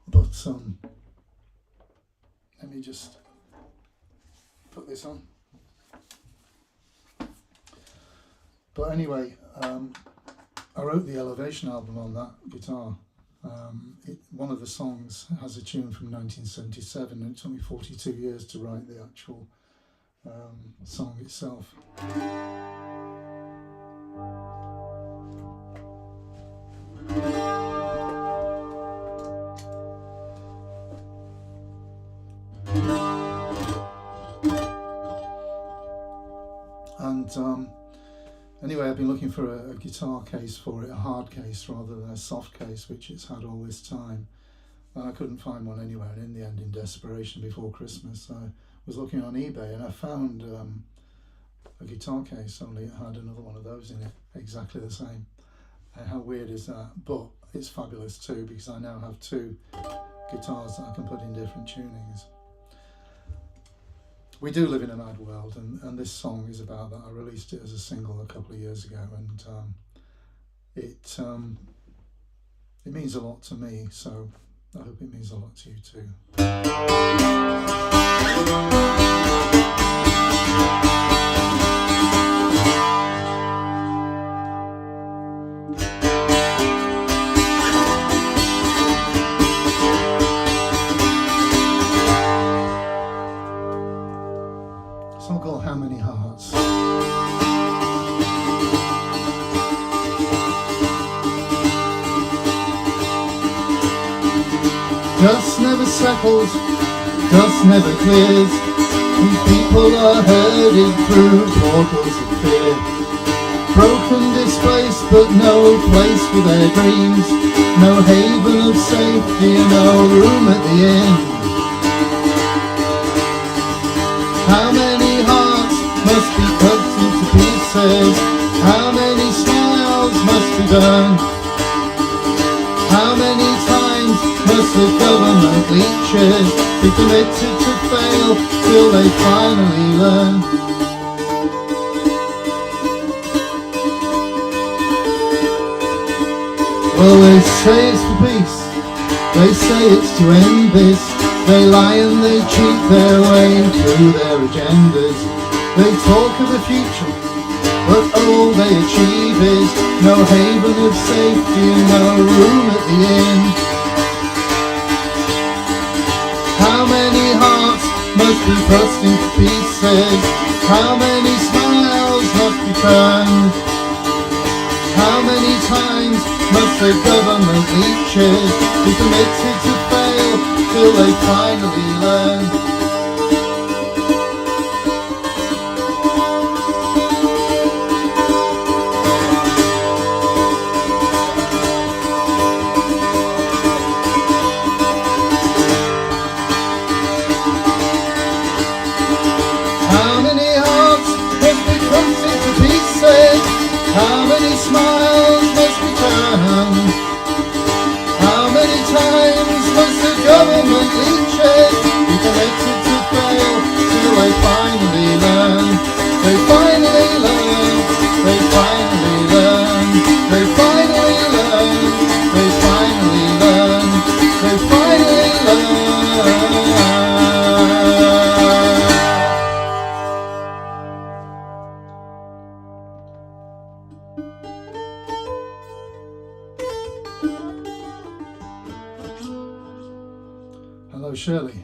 But let me just put this on. But anyway, I wrote the Elevation album on that guitar. One of the songs has a tune from 1977, and it took me 42 years to write the actual song itself. And anyway, I've been looking for a guitar case for it, a hard case rather than a soft case, which it's had all this time. And I couldn't find one anywhere, and in the end, in desperation before Christmas, I was looking on eBay and I found a guitar case, only it had another one of those in it, exactly the same. How weird is that? But it's fabulous too, because I now have two guitars that I can put in different tunings. We do live in a mad world, and this song is about that. I released it as a single a couple of years ago, and it means a lot to me, so I hope it means a lot to you too. Song called How Many Hearts. Dust never settles, dust never clears, and people are herded through portals of fear. Broken, displaced, but no place for their dreams, no haven of safety and no room at the inn. How many hearts must be cut into pieces? How many smiles must be burned? How many times must the government leeches be permitted to fail till they finally learn? Well, they say it's for peace, they say it's to end this. They lie and they cheat their way through their agendas. They talk of the future, but all they achieve is no haven of safety and no room at the inn. How many hearts must be burst into pieces? How many smiles must be turned? How many times must the government leeches be permitted to fail till they finally learn? How many hearts must be cut into pieces? How many smiles must be turned? How many times must the government leeches be permitted to fail till they finally learn? They finally learn. They finally learn. They finally learn. They finally learn. They finally learn. Hello, Shirley.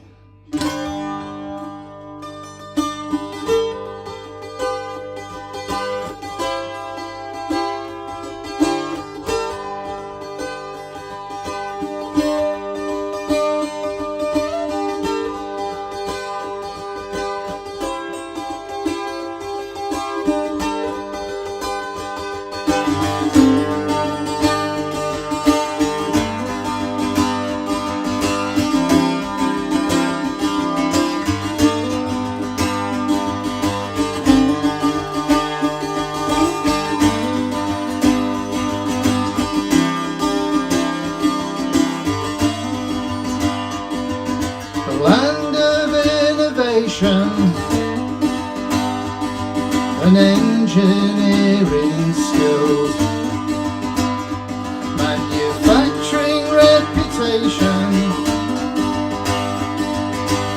Land of innovation and engineering skills, manufacturing reputation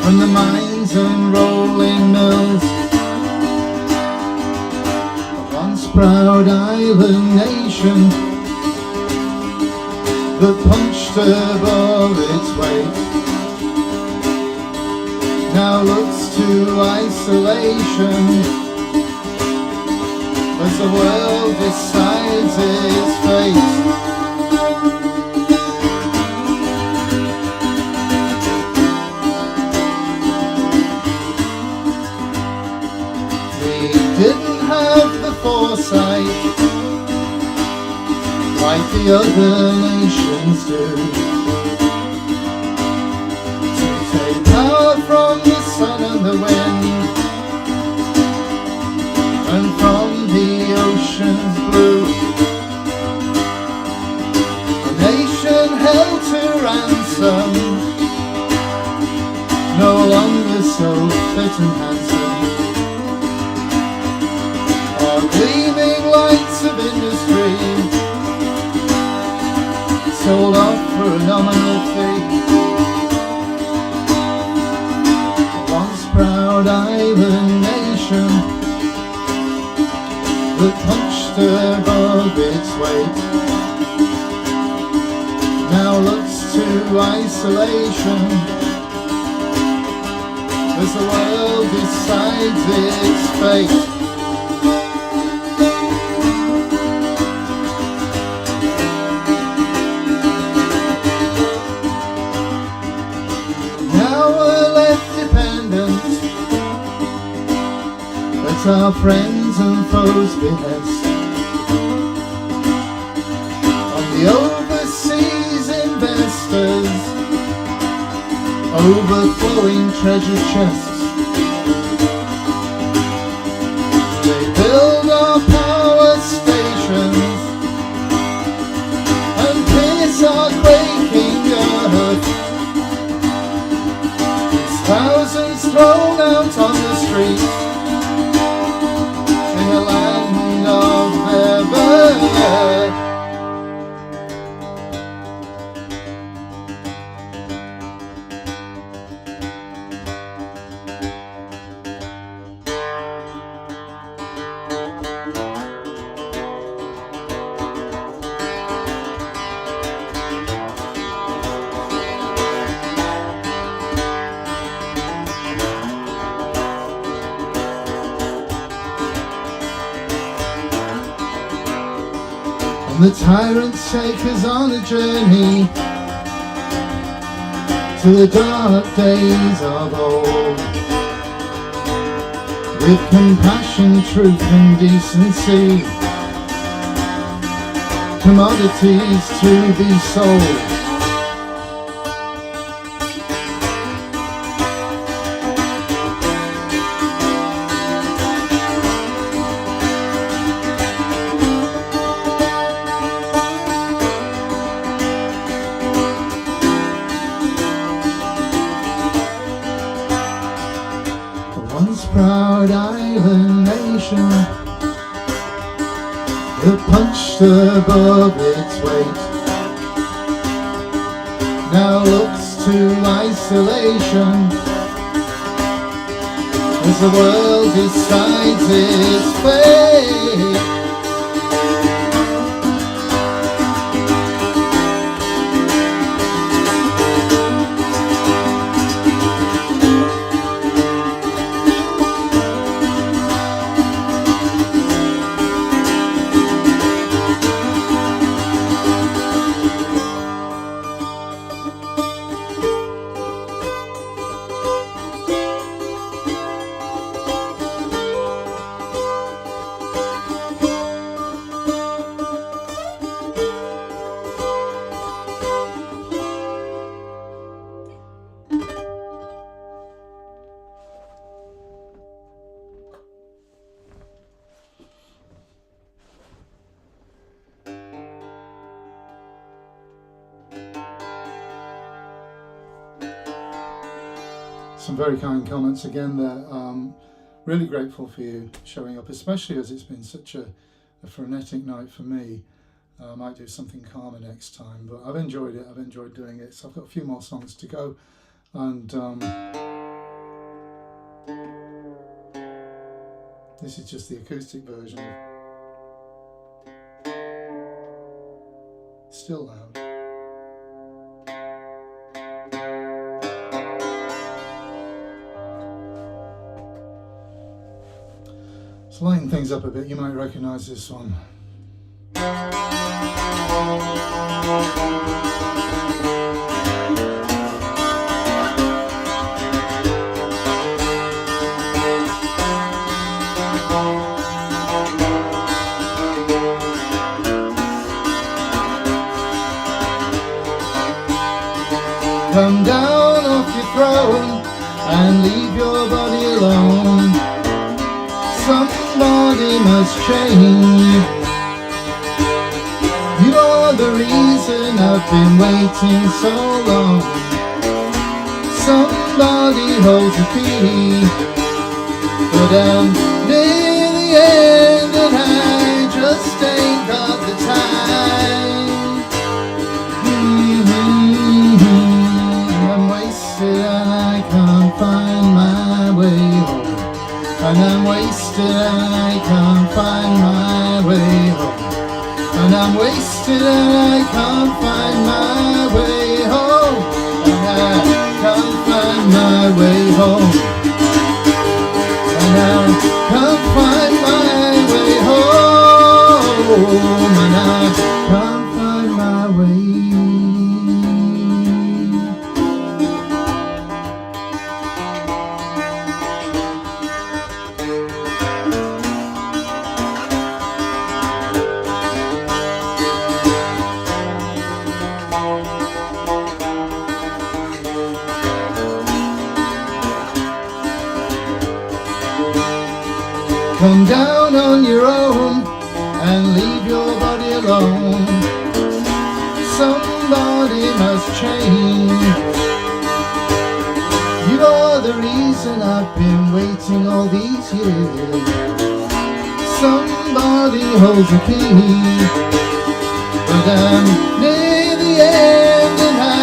from the mines and rolling mills. A once proud island nation that punched above its weight now looks to isolation as the world decides its fate. We didn't have the foresight, like the other nations do, to take power from the sun and the wind, and from the ocean's blue. A nation held to ransom, no longer so fit and handsome, are gleaming lights of industry, sold off for a nominal fee. A once proud island nation that punched above its weight now looks to isolation as the world decides its fate. Now we're left dependent at our friends and foes' behest on the overseas investors, overflowing treasure chests. They build our power stations and pierce our quaking earth. It's thousands thrown out on the street in a land of their birth. And the tyrants take us on a journey to the dark days of old, with compassion, truth and decency, commodities to be sold. Proud island nation that punched above its weight now looks to isolation as the world decides its fate. Some very kind comments again there. Really grateful for you showing up, especially as it's been such a frenetic night for me. I might do something calmer next time, but I've enjoyed it. I've enjoyed doing it. So I've got a few more songs to go, and this is just the acoustic version. Still loud. So lighten things up a bit, you might recognise this one. Come down off your throne and leave your body alone. Somebody must change. You are the reason I've been waiting so long. Somebody holds the key, but I'm near the end and I just ain't got the time. I'm wasted and I can't find my way home. And I'm wasted and I can't find my way home. And I'm wasted and I can't find my way home. And I can't find my way home. And I can't find my way home. And I can't find my way. Come down on your own and leave your body alone. Somebody must change. You are the reason I've been waiting all these years. Somebody holds the key, but I'm near the end and I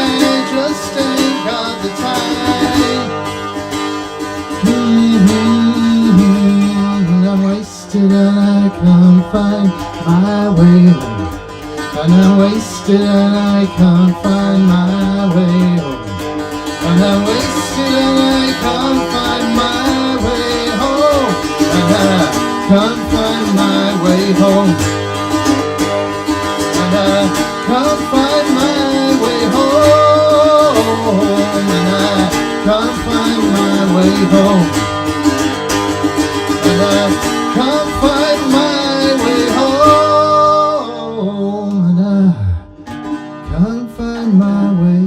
just ain't got the time. I'm wasted and I can't find my way home. And I'm wasted and I can't find my way home. And I'm wasted and I can't find my way home. And I can't find my way home. And I can't find my way home. And I can't find my way home. And I can't find my way home. And I can't find my way.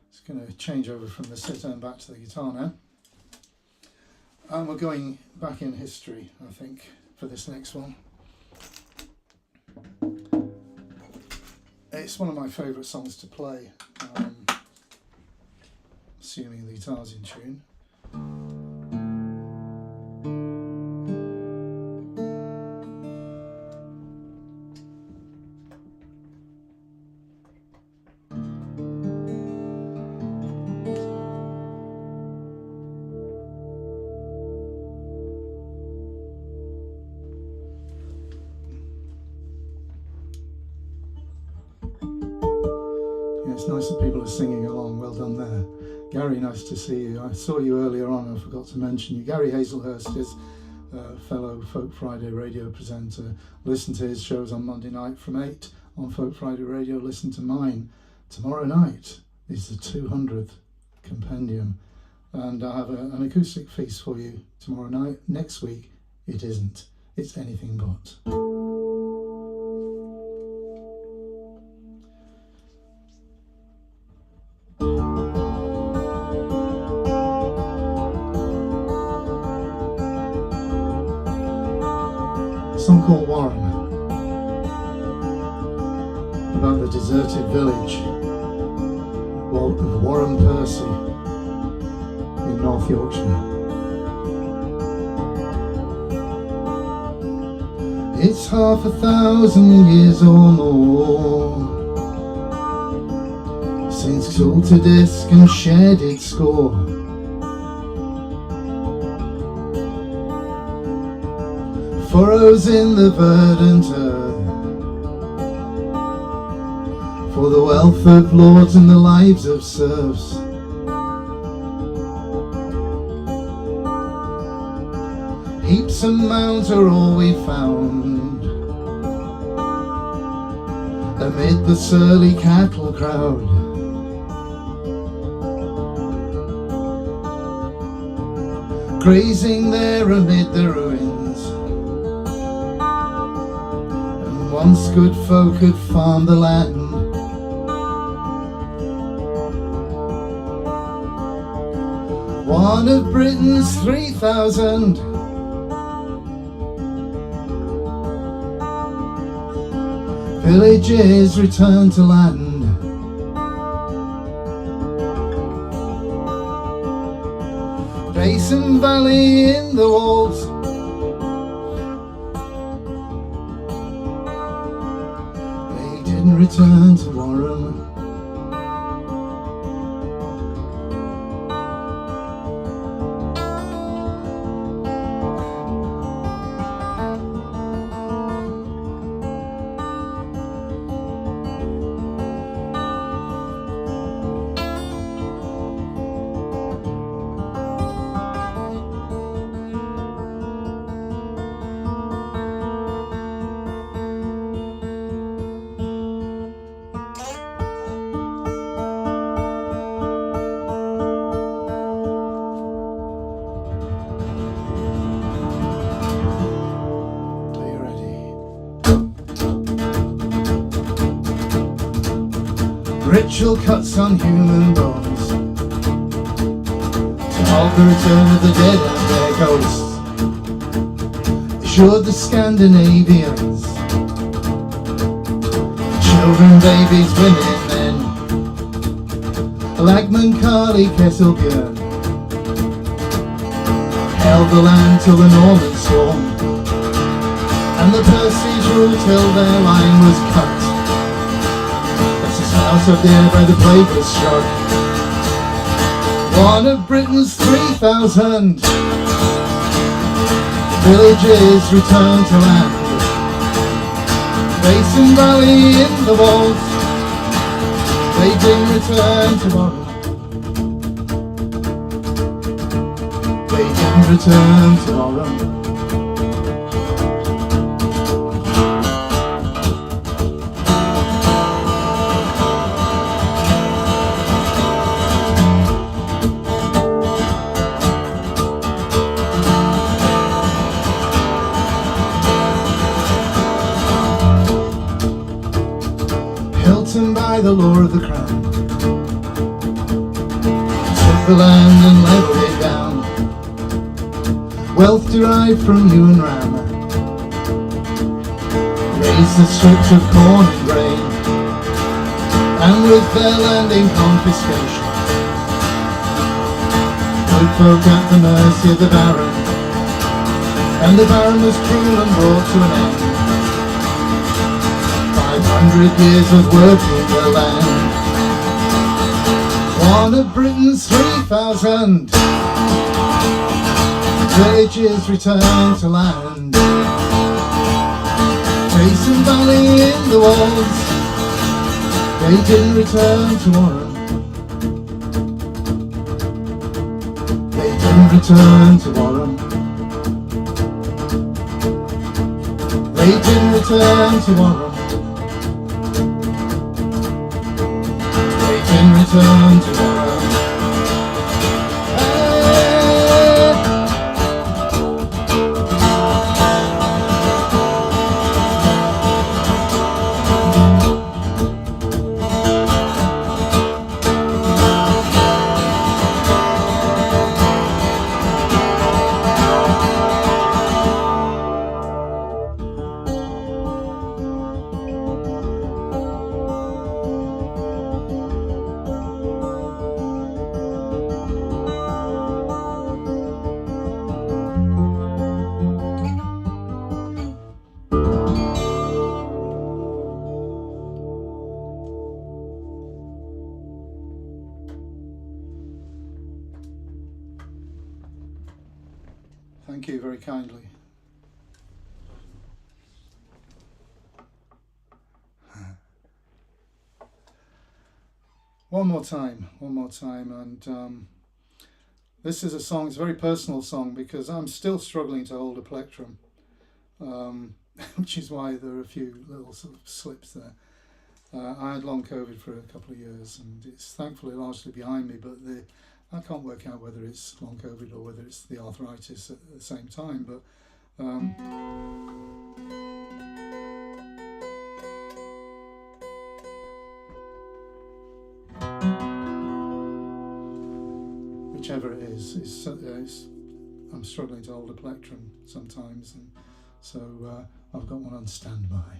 It's going to change over from the sitar and back to the guitar now. And we're going back in history, I think, for this next one. It's one of my favourite songs to play, assuming the guitar's in tune. It's nice that people are singing along. Well done there. Gary, nice to see you. I saw you earlier on, I forgot to mention you. Gary Hazelhurst is a fellow Folk Friday radio presenter. Listen to his shows on Monday night from 8 on Folk Friday Radio. Listen to mine. Tomorrow night is the 200th compendium. And I have an acoustic feast for you tomorrow night. Next week, it isn't. It's anything but. A song called Wharram, about the deserted village of Wharram Percy in North Yorkshire. It's 500 years or more since Salted Disk and Shed its score. Furrows in the verdant earth for the wealth of lords and the lives of serfs. Heaps and mounds are all we found amid the surly cattle crowd. Grazing there amid the ruins, Once good folk had farmed the land, one of Britain's 3,000. Villages returned to land. Basin Valley in the walls, they didn't return to Wharram. Ritual cuts on human bones to hold the return of the dead and their ghosts. Assured the Scandinavians, children, babies, women, men, Lagman, Carly, Kesselbjörn held the land till the Normans swarmed, and the Percys ruled till their line was cut. House up there by the plague was struck. One of Britain's 3,000 villages returned to land. Basin Valley in the walls, they didn't return to Wharram. They didn't return to Wharram. By the law of the crown, took the land and leveled it down. Wealth derived from ewe and ram, raised the strips of corn and grain, and with their land in confiscation, good folk at the mercy of the Baron, and the Baron was cruel and brought to an end. 500 years of working the land. One of Britain's 3,000 villages returned to land. Basin Valley in the walls, they didn't return to Wharram. They didn't return to Wharram. They didn't return to Wharram. Return to Wharram. Thank you very kindly. One more time, and this is a song, it's a very personal song because I'm still struggling to hold a plectrum, which is why there are a few little sort of slips there. I had long COVID for a couple of years and it's thankfully largely behind me, but I can't work out whether it's long COVID or whether it's the arthritis at the same time. But whichever it is. I'm struggling to hold a plectrum sometimes, and so I've got one on standby.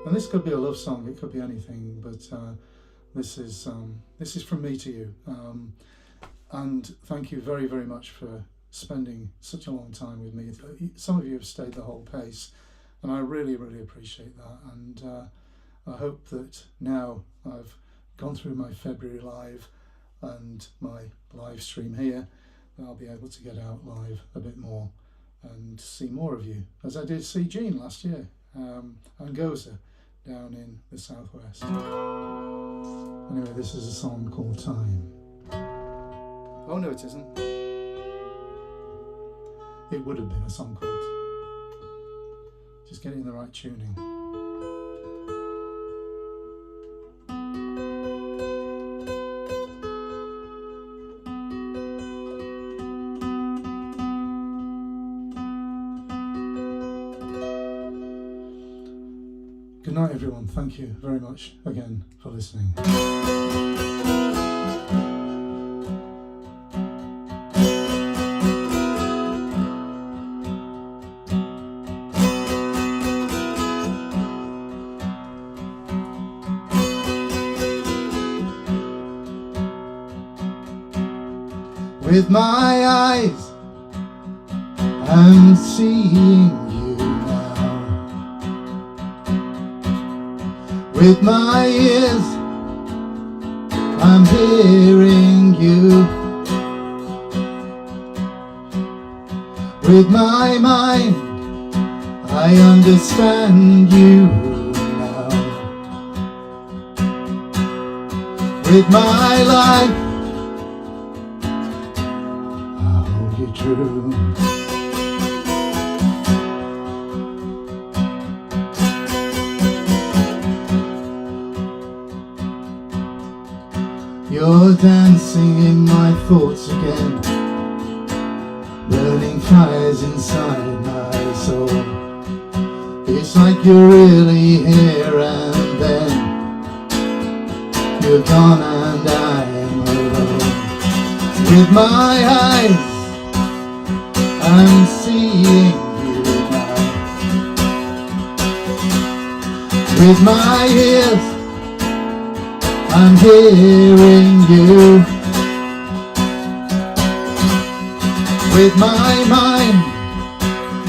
And this could be a love song, it could be anything, but this is from me to you. And thank you very, very much for spending such a long time with me. Some of you have stayed the whole pace, and I really, really appreciate that. And I hope that now I've gone through my February live and my live stream here, that I'll be able to get out live a bit more and see more of you, as I did see Jean last year, and Goza down in the southwest. Anyway, this is a song called Time. Oh no, it isn't. It would have been a song called, just getting the right tuning. Good night, everyone. Thank you very much again for listening. With my eyes, I'm seeing you now. With my ears, I'm hearing you. With my mind, I understand you now. With my life, true. You're dancing in my thoughts again, burning fires inside my soul. It's like you're really here and then you're gone and I'm alone. With my eyes, I'm seeing you now. With my ears, I'm hearing you. With my mind,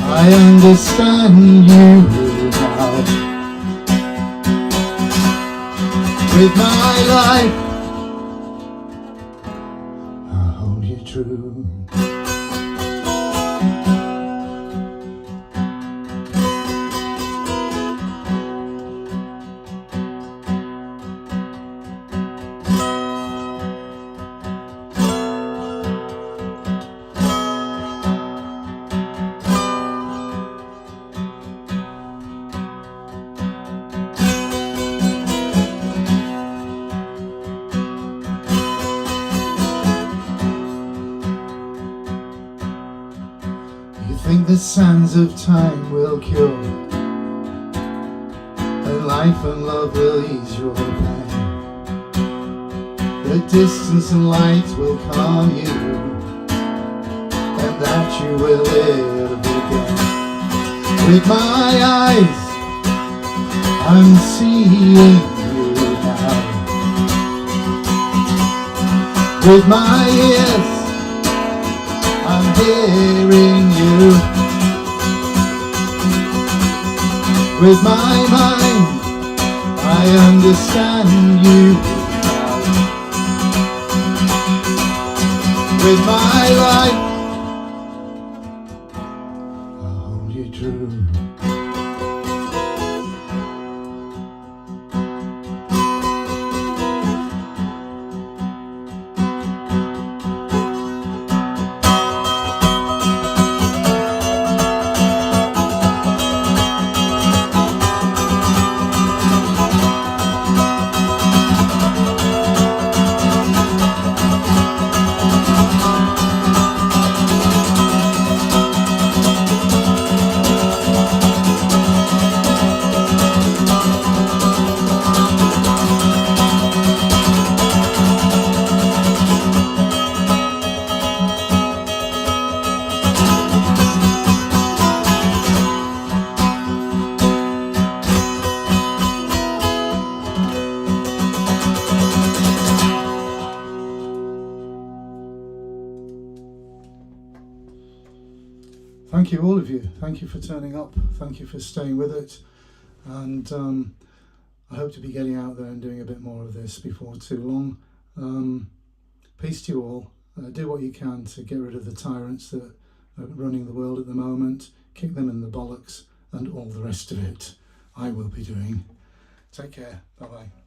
I understand you now. With my life, I hold you true. The sands of time will cure, and life and love will ease your pain. The distance and light will calm you, and that you will live again. With my eyes, I'm seeing you now. With my ears, I'm hearing you. With my mind, I understand you now. With my life, I'll hold you true. thank you, all of you. Thank you for turning up. Thank you for staying with it. And I hope to be getting out there and doing a bit more of this before too long. Peace to you all. Do what you can to get rid of the tyrants that are running the world at the moment. Kick them in the bollocks and all the rest of it. I will be doing. Take care. Bye-bye.